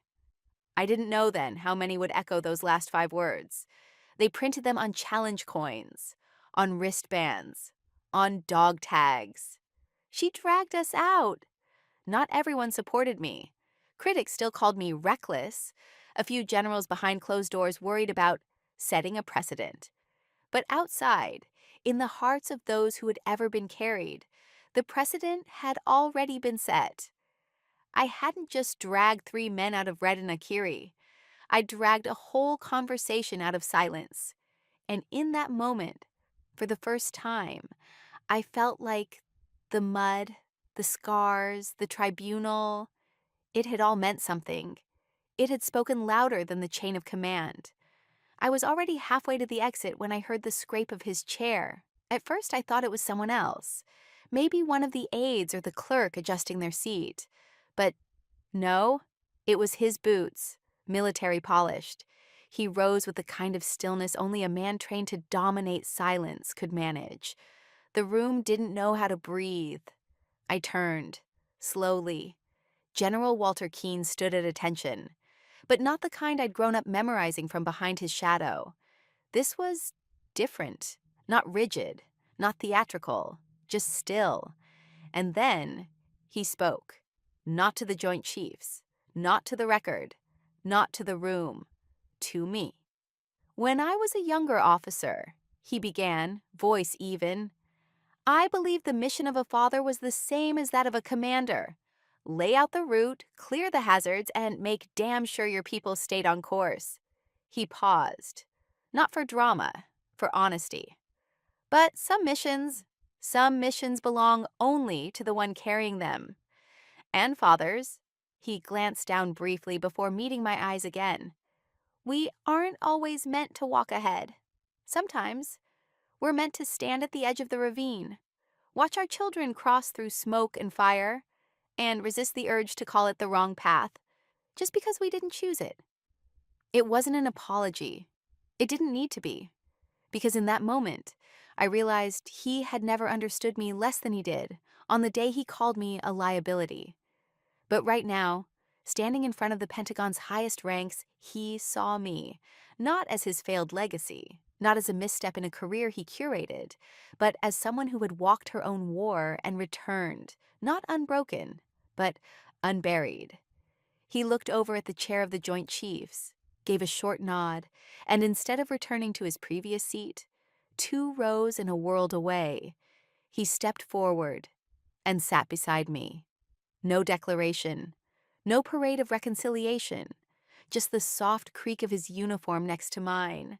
Speaker 1: I didn't know then how many would echo those last 5 words. They printed them on challenge coins, on wristbands, on dog tags. She dragged us out. Not everyone supported me. Critics still called me reckless. A few generals behind closed doors worried about setting a precedent. But outside, in the hearts of those who had ever been carried, the precedent had already been set. I hadn't just dragged 3 men out of Red and Akiri. I dragged a whole conversation out of silence. And in that moment, for the first time, I felt like the mud, the scars, the tribunal, it had all meant something. It had spoken louder than the chain of command. I was already halfway to the exit when I heard the scrape of his chair. At first, I thought it was someone else. Maybe one of the aides or the clerk adjusting their seat. But no, it was his boots, military polished. He rose with the kind of stillness only a man trained to dominate silence could manage. The room didn't know how to breathe. I turned, slowly. General Walter Keene stood at attention, but not the kind I'd grown up memorizing from behind his shadow. This was different, not rigid, not theatrical, just still. And then he spoke, not to the Joint Chiefs, not to the record, not to the room, to me. "When I was a younger officer," he began, voice even, "I believed the mission of a father was the same as that of a commander. Lay out the route, clear the hazards, and make damn sure your people stayed on course." He paused, not for drama, for honesty. "But some missions belong only to the one carrying them. And fathers, He glanced down briefly before meeting my eyes again. We aren't always meant to walk ahead. Sometimes we're meant to stand at the edge of the ravine, watch our children cross through smoke and fire, and resist the urge to call it the wrong path just because we didn't choose it. It wasn't an apology. It didn't need to be, because in that moment, I realized he had never understood me less than he did on the day he called me a liability. But right now, standing in front of the Pentagon's highest ranks, he saw me, not as his failed legacy, not as a misstep in a career he curated, but as someone who had walked her own war and returned, not unbroken, but unburied. He looked over at the chair of the Joint Chiefs, gave a short nod, and instead of returning to his previous seat, 2 rows and a world away, he stepped forward and sat beside me. No declaration, no parade of reconciliation, just the soft creak of his uniform next to mine.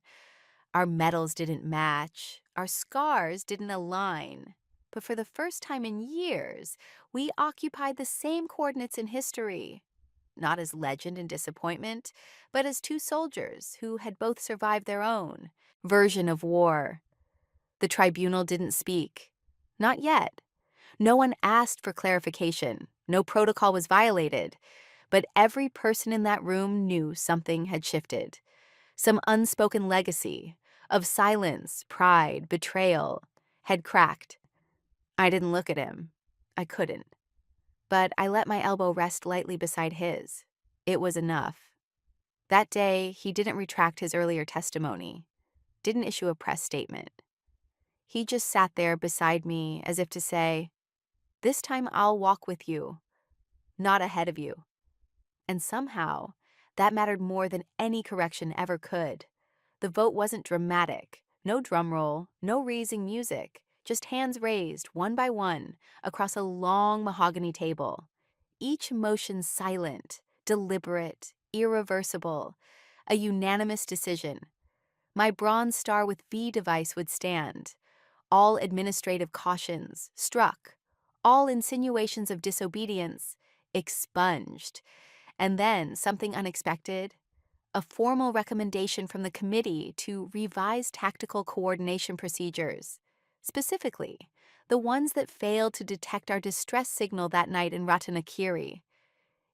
Speaker 1: Our medals didn't match, our scars didn't align, but for the first time in years, we occupied the same coordinates in history. Not as legend and disappointment, but as 2 soldiers who had both survived their own version of war. The tribunal didn't speak. Not yet. No one asked for clarification. No protocol was violated. But every person in that room knew something had shifted. Some unspoken legacy of silence, pride, betrayal had cracked. I didn't look at him. I couldn't. But I let my elbow rest lightly beside his. It was enough. That day, he didn't retract his earlier testimony, didn't issue a press statement. He just sat there beside me as if to say, "This time I'll walk with you, not ahead of you." And somehow, that mattered more than any correction ever could. The vote wasn't dramatic. No drum roll, no raising music, just hands raised one by one across a long mahogany table. Each motion silent, deliberate, irreversible, a unanimous decision. My Bronze Star with V device would stand. All administrative cautions struck. All insinuations of disobedience expunged. And then something unexpected, a formal recommendation from the committee to revise tactical coordination procedures, specifically the ones that failed to detect our distress signal that night in Ratanakiri.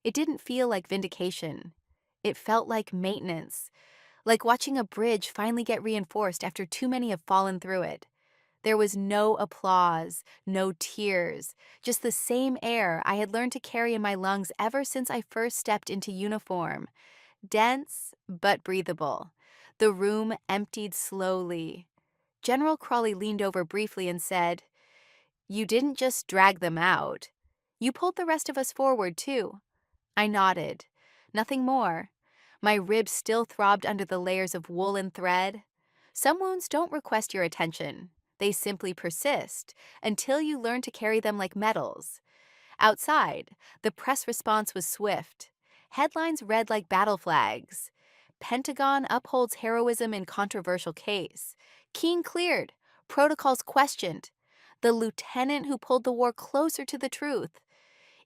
Speaker 1: It didn't feel like vindication. It felt like maintenance, like watching a bridge finally get reinforced after too many have fallen through it. There was no applause, no tears, just the same air I had learned to carry in my lungs ever since I first stepped into uniform. Dense, but breathable. The room emptied slowly. General Crawley leaned over briefly and said, "You didn't just drag them out. You pulled the rest of us forward, too." I nodded. Nothing more. My ribs still throbbed under the layers of wool and thread. Some wounds don't request your attention. They simply persist until you learn to carry them like medals. Outside, the press response was swift. Headlines read like battle flags. Pentagon upholds heroism in controversial case. Keene cleared. Protocols questioned. The lieutenant who pulled the war closer to the truth.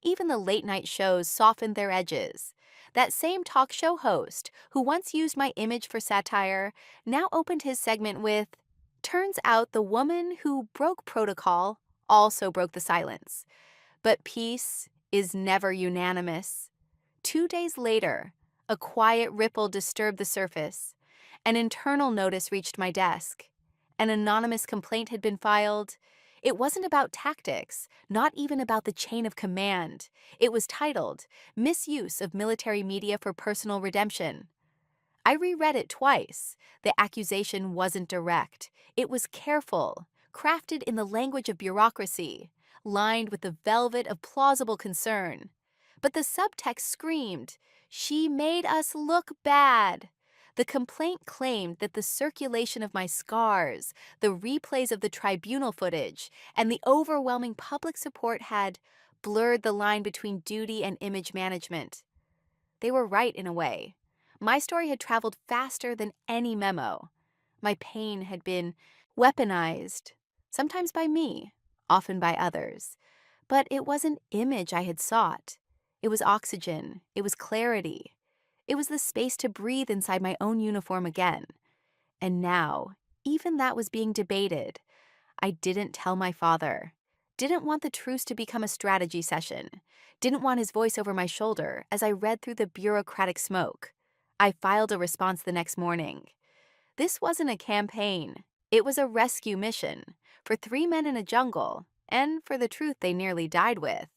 Speaker 1: Even the late-night shows softened their edges. That same talk show host, who once used my image for satire, now opened his segment with, "Turns out the woman who broke protocol also broke the silence." But peace is never unanimous. 2 days later, a quiet ripple disturbed the surface. An internal notice reached my desk. An anonymous complaint had been filed. It wasn't about tactics, not even about the chain of command. It was titled, "Misuse of Military Media for Personal Redemption." I reread it twice. The accusation wasn't direct. It was careful, crafted in the language of bureaucracy, lined with the velvet of plausible concern. But the subtext screamed, "She made us look bad." The complaint claimed that the circulation of my scars, the replays of the tribunal footage, and the overwhelming public support had blurred the line between duty and image management. They were right in a way. My story had traveled faster than any memo. My pain had been weaponized, sometimes by me, often by others. But it wasn't image I had sought. It was oxygen. It was clarity. It was the space to breathe inside my own uniform again. And now, even that was being debated. I didn't tell my father. Didn't want the truce to become a strategy session. Didn't want his voice over my shoulder as I read through the bureaucratic smoke. I filed a response the next morning. This wasn't a campaign. It was a rescue mission for 3 men in a jungle and for the truth they nearly died with.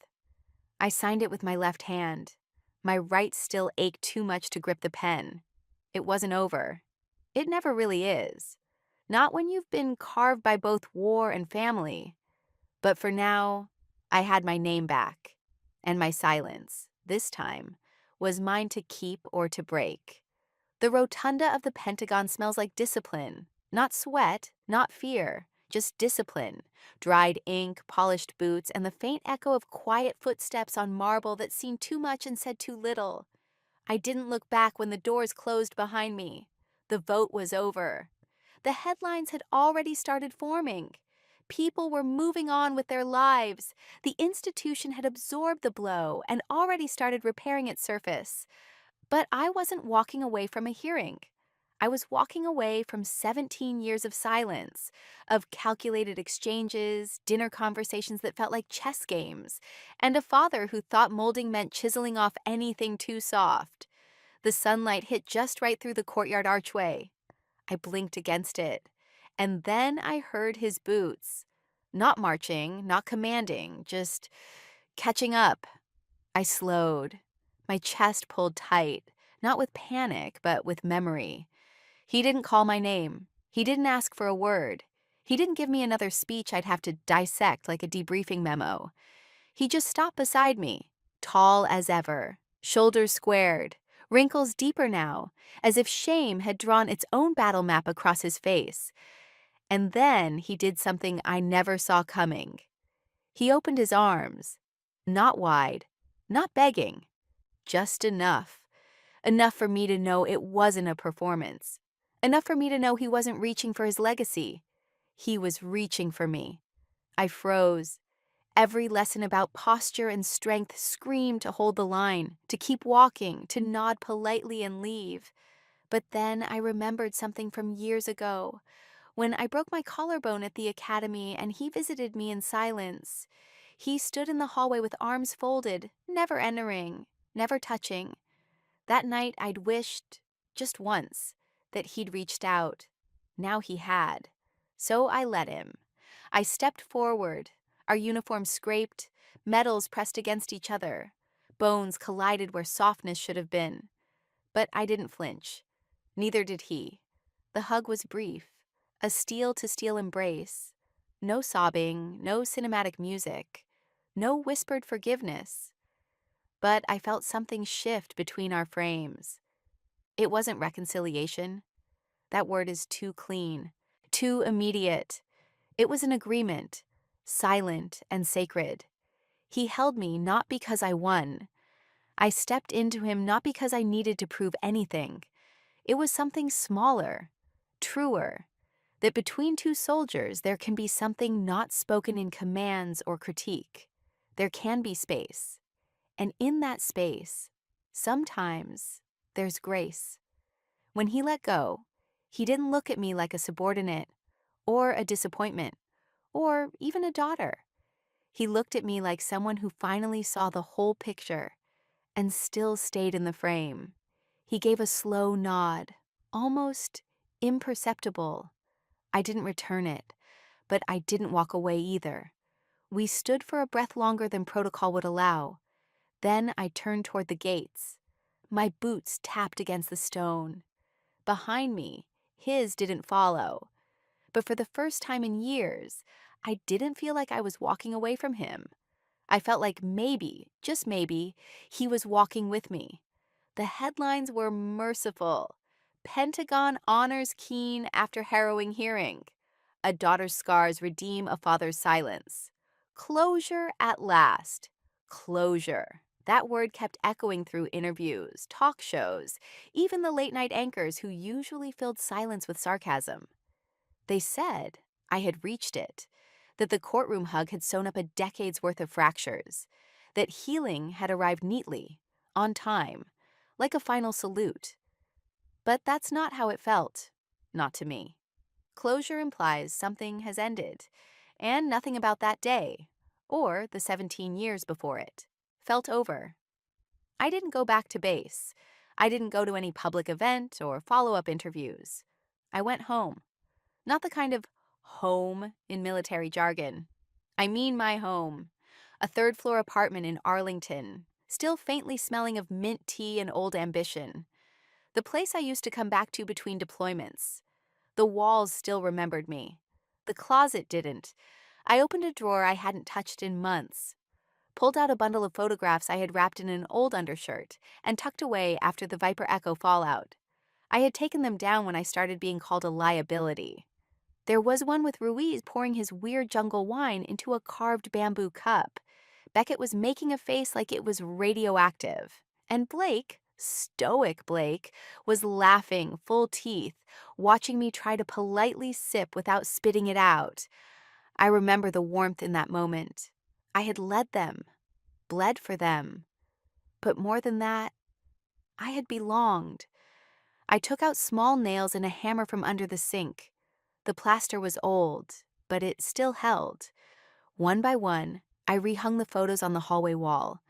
Speaker 1: I signed it with my left hand. My right still ached too much to grip the pen. It wasn't over. It never really is. Not when you've been carved by both war and family. But for now, I had my name back. And my silence, this time, was mine to keep or to break. The rotunda of the Pentagon smells like discipline. Not sweat, not fear, just discipline. Dried ink, polished boots, and the faint echo of quiet footsteps on marble that seen too much and said too little. I didn't look back when the doors closed behind me. The vote was over. The headlines had already started forming. People were moving on with their lives. The institution had absorbed the blow and already started repairing its surface. But I wasn't walking away from a hearing. I was walking away from 17 years of silence, of calculated exchanges, dinner conversations that felt like chess games, and a father who thought molding meant chiseling off anything too soft. The sunlight hit just right through the courtyard archway. I blinked against it. And then I heard his boots. Not marching, not commanding, just catching up. I slowed. My chest pulled tight, not with panic, but with memory. He didn't call my name. He didn't ask for a word. He didn't give me another speech I'd have to dissect like a debriefing memo. He just stopped beside me, tall as ever, shoulders squared, wrinkles deeper now, as if shame had drawn its own battle map across his face. And then he did something I never saw coming. He opened his arms, not wide, not begging, just enough. Enough for me to know it wasn't a performance. Enough for me to know he wasn't reaching for his legacy. He was reaching for me. I froze. Every lesson about posture and strength screamed to hold the line, to keep walking, to nod politely and leave. But then I remembered something from years ago, when I broke my collarbone at the academy and he visited me in silence. He stood in the hallway with arms folded, never entering, never touching. That night I'd wished, just once, that he'd reached out. Now he had. So I let him. I stepped forward. Our uniforms scraped, metals pressed against each other. Bones collided where softness should have been. But I didn't flinch. Neither did he. The hug was brief, a steel-to-steel embrace. No sobbing, no cinematic music, no whispered forgiveness. But I felt something shift between our frames. It wasn't reconciliation. That word is too clean, too immediate. It was an agreement, silent and sacred. He held me not because I won. I stepped into him not because I needed to prove anything. It was something smaller, truer, that between two soldiers there can be something not spoken in commands or critique. There can be space. And in that space, sometimes there's grace. When he let go, he didn't look at me like a subordinate, or a disappointment, or even a daughter. He looked at me like someone who finally saw the whole picture and still stayed in the frame. He gave a slow nod, almost imperceptible. I didn't return it, but I didn't walk away either. We stood for a breath longer than protocol would allow. Then I turned toward the gates. My boots tapped against the stone. Behind me, his didn't follow. But for the first time in years, I didn't feel like I was walking away from him. I felt like maybe, just maybe, he was walking with me. The headlines were merciful. Pentagon honors Keen after harrowing hearing. A daughter's scars redeem a father's silence. Closure at last. Closure. That word kept echoing through interviews, talk shows, even the late-night anchors who usually filled silence with sarcasm. They said I had reached it, that the courtroom hug had sewn up a decade's worth of fractures, that healing had arrived neatly, on time, like a final salute. But that's not how it felt. Not to me. Closure implies something has ended, and nothing about that day, or the 17 years before it, felt over. I didn't go back to base. I didn't go to any public event or follow-up interviews. I went home. Not the kind of home in military jargon. I mean my home. A third-floor apartment in Arlington, still faintly smelling of mint tea and old ambition. The place I used to come back to between deployments. The walls still remembered me. The closet didn't. I opened a drawer I hadn't touched in months, pulled out a bundle of photographs I had wrapped in an old undershirt and tucked away after the Viper Echo fallout. I had taken them down when I started being called a liability. There was one with Ruiz pouring his weird jungle wine into a carved bamboo cup. Beckett was making a face like it was radioactive. And Blake, stoic Blake, was laughing full teeth, watching me try to politely sip without spitting it out. I remember the warmth in that moment. I had led them, bled for them. But more than that, I had belonged. I took out small nails and a hammer from under the sink. The plaster was old, but it still held. One by one, I rehung the photos on the hallway wall,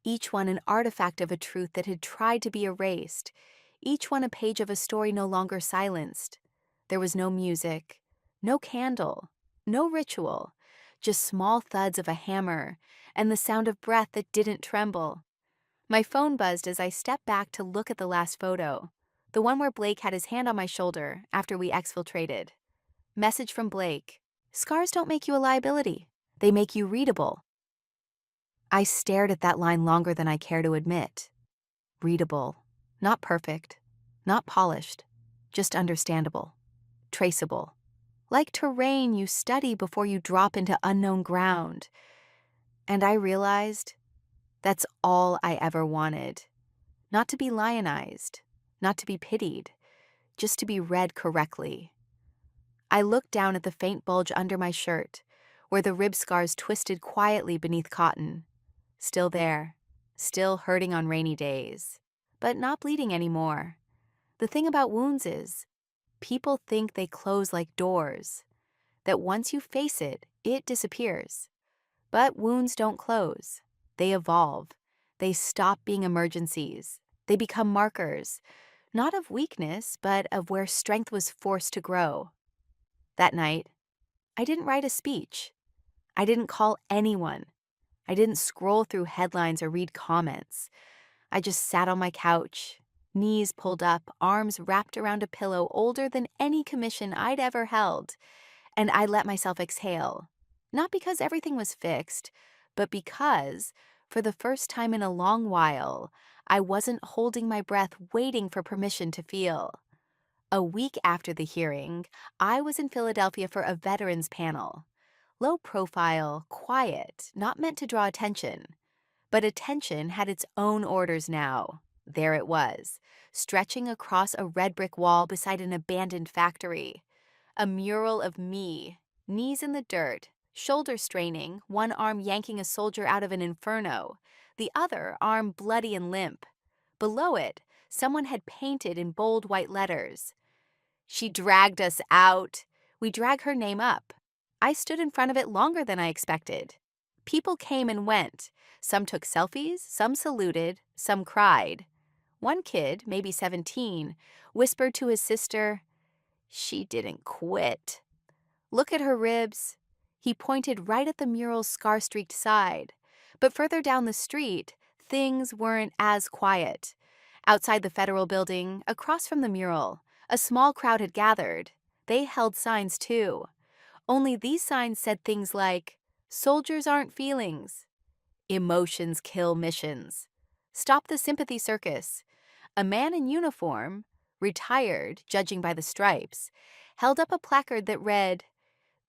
Speaker 1: each one an artifact of a truth that had tried to be erased, each one a page of a story no longer silenced. There was no music, no candle, no ritual, just small thuds of a hammer and the sound of breath that didn't tremble. My phone buzzed as I stepped back to look at the last photo, the one where Blake had his hand on my shoulder after we exfiltrated. Message from Blake. Scars don't make you a liability. They make you readable. I stared at that line longer than I care to admit. Readable. Not perfect. Not polished. Just understandable. Traceable. Like terrain you study before you drop into unknown ground. And I realized that's all I ever wanted. Not to be lionized. Not to be pitied. Just to be read correctly. I looked down at the faint bulge under my shirt, where the rib scars twisted quietly beneath cotton. Still there, still hurting on rainy days, but not bleeding anymore. The thing about wounds is, people think they close like doors, that once you face it, it disappears. But wounds don't close. They evolve. They stop being emergencies. They become markers, not of weakness, but of where strength was forced to grow. That night, I didn't write a speech. I didn't call anyone. I didn't scroll through headlines or read comments. I just sat on my couch, knees pulled up, arms wrapped around a pillow older than any commission I'd ever held, and I let myself exhale. Not because everything was fixed, but because, for the first time in a long while, I wasn't holding my breath waiting for permission to feel. A week after the hearing, I was in Philadelphia for a veterans panel. Low profile, quiet, not meant to draw attention. But attention had its own orders now. There it was, stretching across a red brick wall beside an abandoned factory. A mural of me, knees in the dirt, shoulder straining, one arm yanking a soldier out of an inferno, the other arm bloody and limp. Below it, someone had painted in bold white letters. She dragged us out. We drag her name up. I stood in front of it longer than I expected. People came and went. Some took selfies, some saluted, some cried. One kid, maybe 17, whispered to his sister, "She didn't quit. Look at her ribs." He pointed right at the mural's scar-streaked side. But further down the street, things weren't as quiet. Outside the federal building, across from the mural, a small crowd had gathered. They held signs too. Only these signs said things like, "Soldiers aren't feelings. Emotions kill missions. Stop the sympathy circus." A man in uniform, retired, judging by the stripes, held up a placard that read,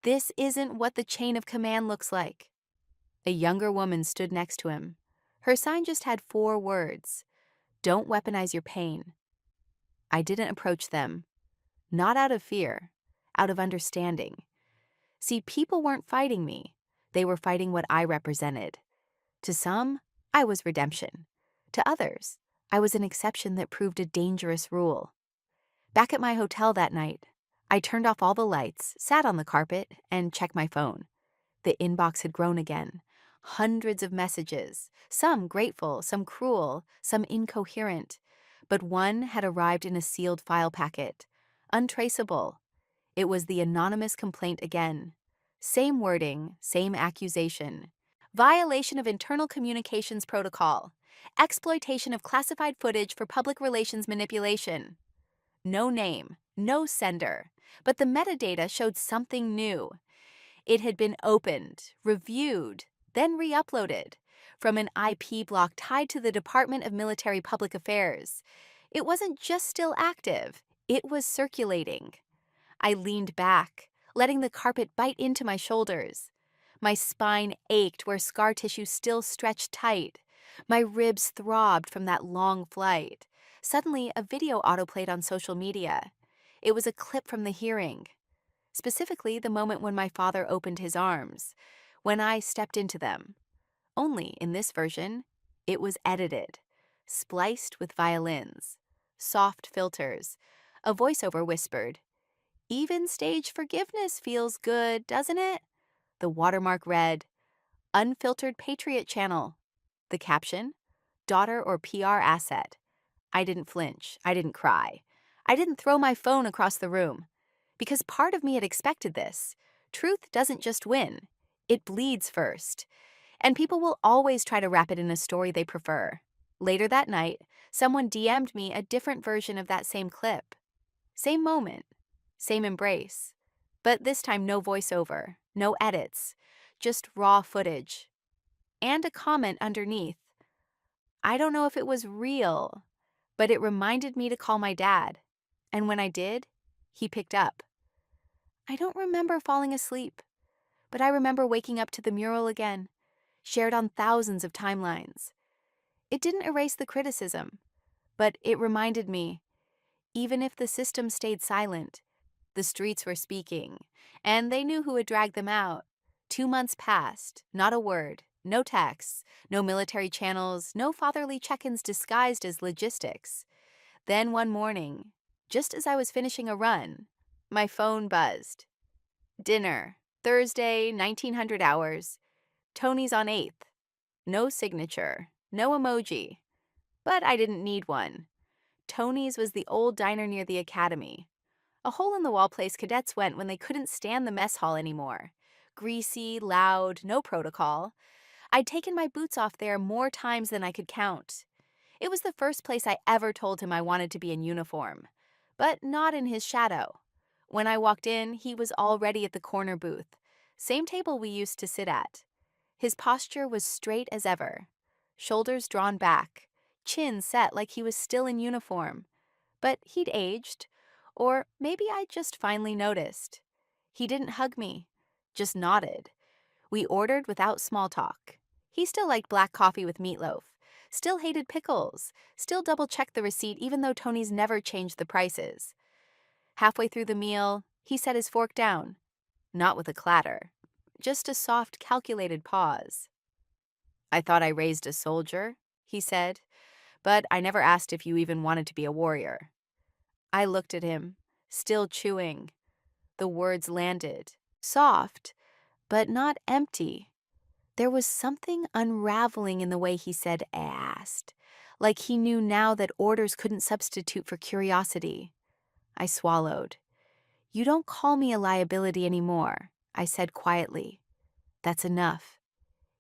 Speaker 1: "This isn't what the chain of command looks like." A younger woman stood next to him. Her sign just had 4 words, "Don't weaponize your pain." I didn't approach them. Not out of fear, out of understanding. See, people weren't fighting me. They were fighting what I represented. To some, I was redemption. To others, I was an exception that proved a dangerous rule. Back at my hotel that night, I turned off all the lights, sat on the carpet, and checked my phone. The inbox had grown again. Hundreds of messages, some grateful, some cruel, some incoherent. But one had arrived in a sealed file packet. Untraceable. It was the anonymous complaint again. Same wording, same accusation. Violation of internal communications protocol. Exploitation of classified footage for public relations manipulation. No name, no sender. But the metadata showed something new. It had been opened, reviewed, then re-uploaded from an IP block tied to the Department of Military Public Affairs. It wasn't just still active, it was circulating. I leaned back, letting the carpet bite into my shoulders. My spine ached where scar tissue still stretched tight. My ribs throbbed from that long flight. Suddenly, a video autoplayed on social media. It was a clip from the hearing. Specifically, the moment when my father opened his arms, when I stepped into them. Only, in this version, it was edited, spliced with violins, soft filters. A voiceover whispered, "Even stage forgiveness feels good, doesn't it?" The watermark read, "Unfiltered Patriot Channel." The caption, "Daughter or PR asset." I didn't flinch. I didn't cry. I didn't throw my phone across the room. Because part of me had expected this. Truth doesn't just win. It bleeds first. And people will always try to wrap it in a story they prefer. Later that night, someone DM'd me a different version of that same clip. Same moment. Same embrace. But this time no voiceover, no edits. Just raw footage. And a comment underneath. I don't know if it was real, but it reminded me to call my dad. And when I did, he picked up. I don't remember falling asleep, but I remember waking up to the mural again, shared on thousands of timelines. It didn't erase the criticism, but it reminded me, even if the system stayed silent, the streets were speaking, and they knew who had dragged them out. 2 months passed, not a word, no texts, no military channels, no fatherly check-ins disguised as logistics. Then one morning, just as I was finishing a run, my phone buzzed. Dinner, Thursday, 1900 hours. Tony's on 8th. No signature, no emoji. But I didn't need one. Tony's was the old diner near the academy. A hole-in-the-wall place cadets went when they couldn't stand the mess hall anymore. Greasy, loud, no protocol. I'd taken my boots off there more times than I could count. It was the first place I ever told him I wanted to be in uniform. But not in his shadow. When I walked in, he was already at the corner booth. Same table we used to sit at. His posture was straight as ever. Shoulders drawn back. Chin set like he was still in uniform. But he'd aged. Or maybe I just finally noticed. He didn't hug me. Just nodded. We ordered without small talk. He still liked black coffee with meatloaf. Still hated pickles. Still double-checked the receipt even though Tony's never changed the prices. Halfway through the meal, he set his fork down. Not with a clatter. Just a soft, calculated pause. "I thought I raised a soldier," he said, "but I never asked if you even wanted to be a warrior." I looked at him, still chewing. The words landed, soft, but not empty. There was something unraveling in the way he said "asked," like he knew now that orders couldn't substitute for curiosity. I swallowed. "You don't call me a liability anymore," I said quietly. "That's enough."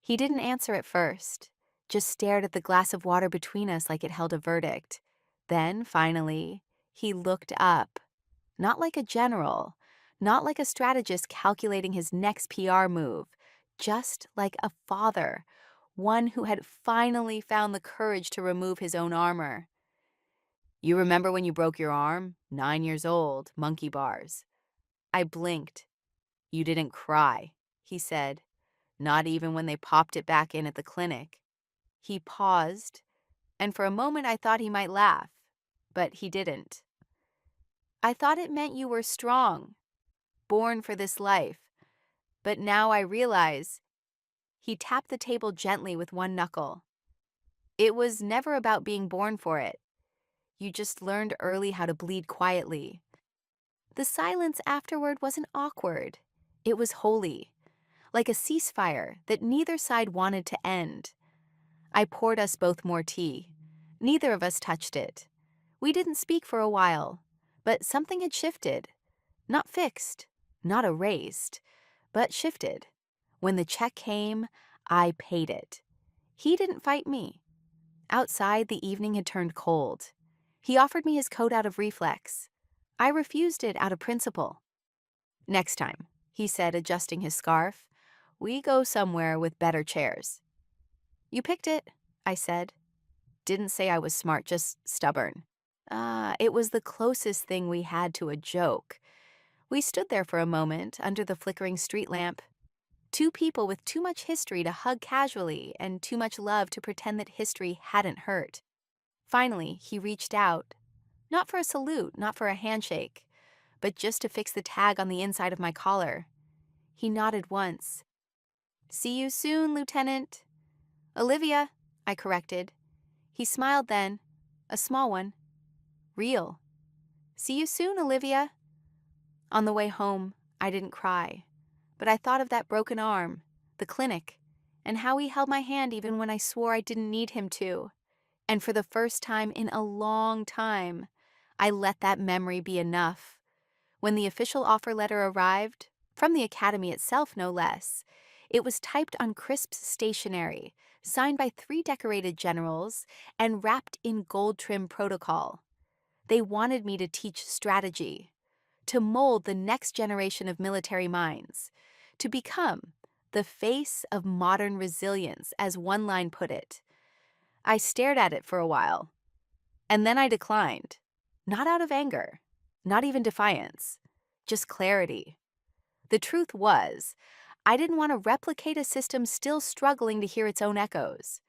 Speaker 1: He didn't answer at first, just stared at the glass of water between us like it held a verdict. Then, finally, he looked up. Not like a general, not like a strategist calculating his next PR move, just like a father, one who had finally found the courage to remove his own armor. "You remember when you broke your arm? 9 years old, monkey bars." I blinked. "You didn't cry," he said. "Not even when they popped it back in at the clinic." He paused, and for a moment I thought he might laugh, but he didn't. "I thought it meant you were strong, born for this life, but now I realize..." He tapped the table gently with one knuckle. It was never about being born for it. You just learned early how to bleed quietly. The silence afterward wasn't awkward. It was holy, like a ceasefire that neither side wanted to end. I poured us both more tea. Neither of us touched it. We didn't speak for a while, but something had shifted. Not fixed, not erased, but shifted. When the check came, I paid it. He didn't fight me. Outside, the evening had turned cold. He offered me his coat out of reflex. I refused it out of principle. Next time, he said, adjusting his scarf, we go somewhere with better chairs. You picked it, I said. Didn't say I was smart, just stubborn. It was the closest thing we had to a joke. We stood there for a moment under the flickering street lamp. Two people with too much history to hug casually and too much love to pretend that history hadn't hurt. Finally, he reached out. Not for a salute, not for a handshake, but just to fix the tag on the inside of my collar. He nodded once. See you soon, Lieutenant. Olivia, I corrected. He smiled then, a small one. Real. See you soon, Olivia. On the way home, I didn't cry, but I thought of that broken arm, the clinic, and how he held my hand even when I swore I didn't need him to. And for the first time in a long time, I let that memory be enough. When the official offer letter arrived, from the academy itself no less, it was typed on crisp stationery, signed by 3 decorated generals, and wrapped in gold-trimmed protocol. They wanted me to teach strategy, to mold the next generation of military minds, to become the face of modern resilience, as one line put it. I stared at it for a while, and then I declined. Not out of anger, not even defiance, just clarity. The truth was, I didn't want to replicate a system still struggling to hear its own echoes.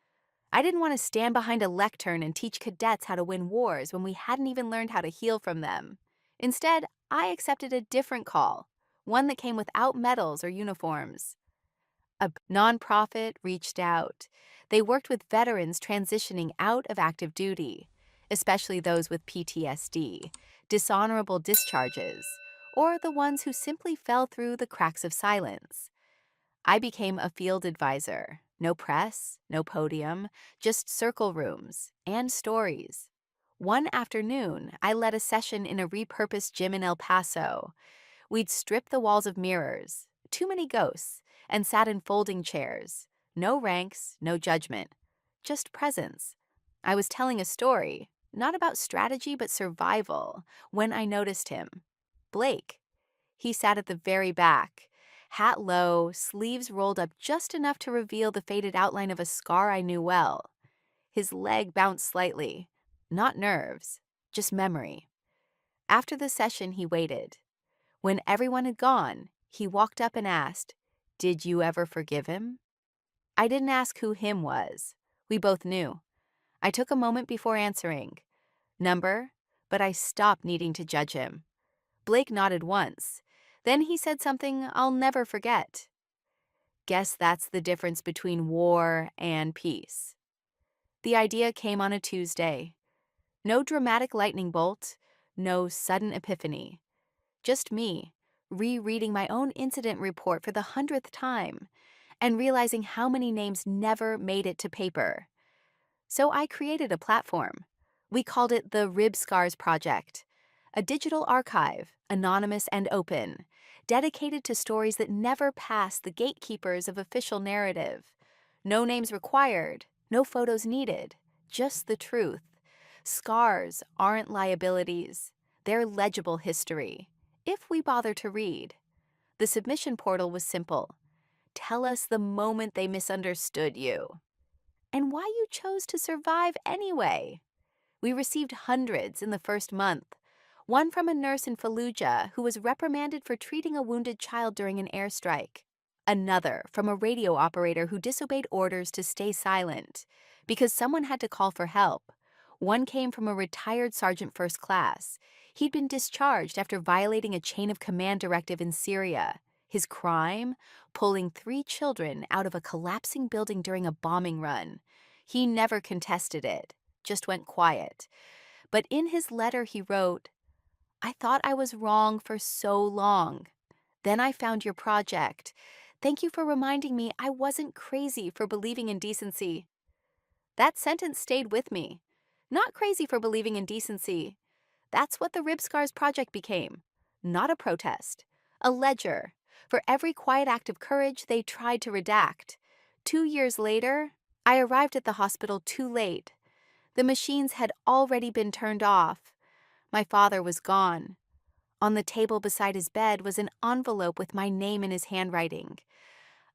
Speaker 1: I didn't want to stand behind a lectern and teach cadets how to win wars when we hadn't even learned how to heal from them. Instead, I accepted a different call, one that came without medals or uniforms. A nonprofit reached out. They worked with veterans transitioning out of active duty, especially those with PTSD, dishonorable discharges, or the ones who simply fell through the cracks of silence. I became a field advisor. No press, no podium, just circle rooms and stories. One afternoon, I led a session in a repurposed gym in El Paso. We'd stripped the walls of mirrors, too many ghosts, and sat in folding chairs. No ranks, no judgment, just presence. I was telling a story, not about strategy but survival, when I noticed him. Blake. He sat at the very back, hat low, sleeves rolled up just enough to reveal the faded outline of a scar I knew well. His leg bounced slightly. Not nerves, just memory. After the session, he waited. When everyone had gone, he walked up and asked, "Did you ever forgive him?" I didn't ask who him was. We both knew. I took a moment before answering. Number, but I stopped needing to judge him. Blake nodded once. Then he said something I'll never forget. Guess that's the difference between war and peace. The idea came on a Tuesday. No dramatic lightning bolt, no sudden epiphany. Just me, rereading my own incident report for the 100th time, and realizing how many names never made it to paper. So I created a platform. We called it the Rib Scars Project, a digital archive, anonymous and open, dedicated to stories that never passed the gatekeepers of official narrative. No names required, no photos needed, just the truth. Scars aren't liabilities, they're legible history, if we bother to read. The submission portal was simple. Tell us the moment they misunderstood you, and why you chose to survive anyway. We received hundreds in the first month. One from a nurse in Fallujah who was reprimanded for treating a wounded child during an airstrike. Another from a radio operator who disobeyed orders to stay silent because someone had to call for help. One came from a retired sergeant first class. He'd been discharged after violating a chain of command directive in Syria. His crime? Pulling 3 children out of a collapsing building during a bombing run. He never contested it, just went quiet. But in his letter he wrote, "I thought I was wrong for so long. Then I found your project. Thank you for reminding me I wasn't crazy for believing in decency." That sentence stayed with me. Not crazy for believing in decency. That's what the Rib Scars Project became. Not a protest. A ledger. For every quiet act of courage they tried to redact. 2 years later, I arrived at the hospital too late. The machines had already been turned off. My father was gone. On the table beside his bed was an envelope with my name in his handwriting.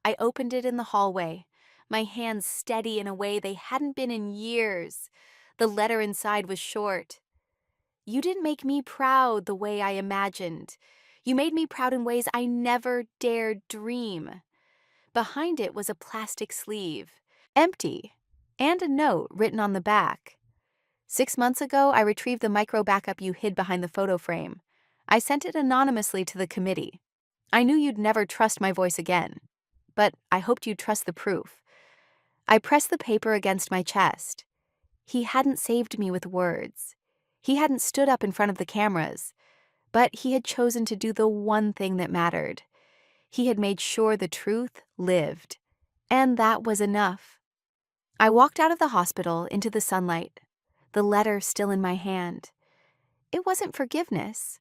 Speaker 1: I opened it in the hallway, my hands steady in a way they hadn't been in years. The letter inside was short. "You didn't make me proud the way I imagined. You made me proud in ways I never dared dream." Behind it was a plastic sleeve, empty, and a note written on the back. "6 months ago, I retrieved the micro backup you hid behind the photo frame. I sent it anonymously to the committee. I knew you'd never trust my voice again, but I hoped you'd trust the proof." I pressed the paper against my chest. He hadn't saved me with words. He hadn't stood up in front of the cameras, but he had chosen to do the one thing that mattered. He had made sure the truth lived, and that was enough. I walked out of the hospital into the sunlight, the letter still in my hand. It wasn't forgiveness,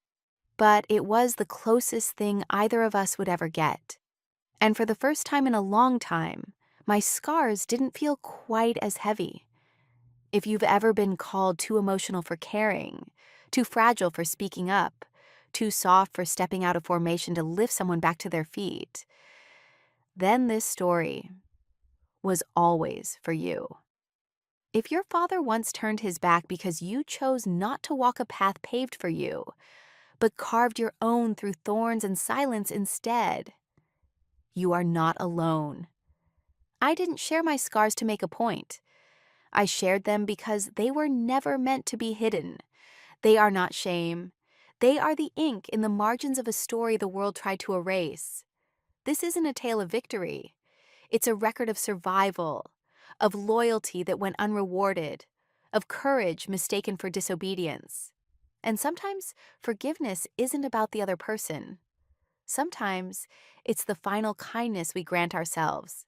Speaker 1: but it was the closest thing either of us would ever get. And for the first time in a long time, my scars didn't feel quite as heavy. If you've ever been called too emotional for caring, too fragile for speaking up, too soft for stepping out of formation to lift someone back to their feet, then this story was always for you. If your father once turned his back because you chose not to walk a path paved for you, but carved your own through thorns and silence instead, you are not alone. I didn't share my scars to make a point. I shared them because they were never meant to be hidden. They are not shame. They are the ink in the margins of a story the world tried to erase. This isn't a tale of victory. It's a record of survival, of loyalty that went unrewarded, of courage mistaken for disobedience. And sometimes forgiveness isn't about the other person. Sometimes it's the final kindness we grant ourselves,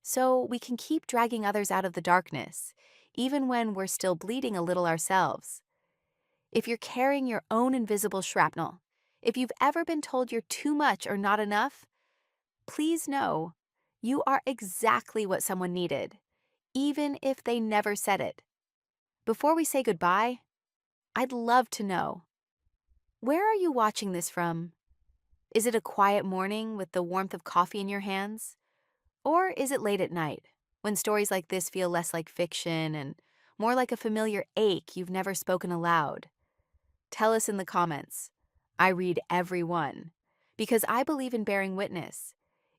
Speaker 1: so we can keep dragging others out of the darkness, even when we're still bleeding a little ourselves. If you're carrying your own invisible shrapnel, if you've ever been told you're too much or not enough, please know you are exactly what someone needed, even if they never said it. Before we say goodbye, I'd love to know, where are you watching this from? Is it a quiet morning with the warmth of coffee in your hands? Or is it late at night, when stories like this feel less like fiction and more like a familiar ache you've never spoken aloud? Tell us in the comments. I read every one, because I believe in bearing witness,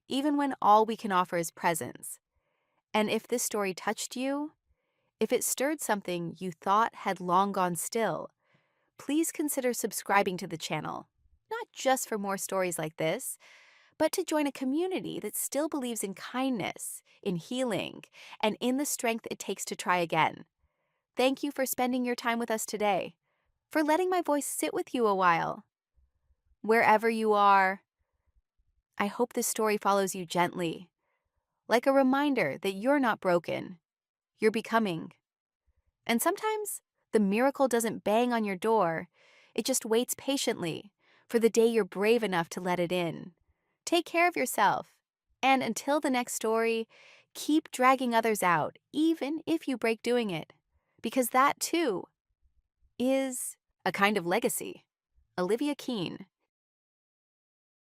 Speaker 1: even when all we can offer is presence. And if this story touched you, if it stirred something you thought had long gone still, please consider subscribing to the channel, not just for more stories like this, but to join a community that still believes in kindness, in healing, and in the strength it takes to try again. Thank you for spending your time with us today, for letting my voice sit with you a while. Wherever you are, I hope this story follows you gently, like a reminder that you're not broken, you're becoming. And sometimes the miracle doesn't bang on your door, it just waits patiently for the day you're brave enough to let it in. Take care of yourself, and until the next story, keep dragging others out, even if you break doing it, because that too is a kind of legacy. Olivia Keene.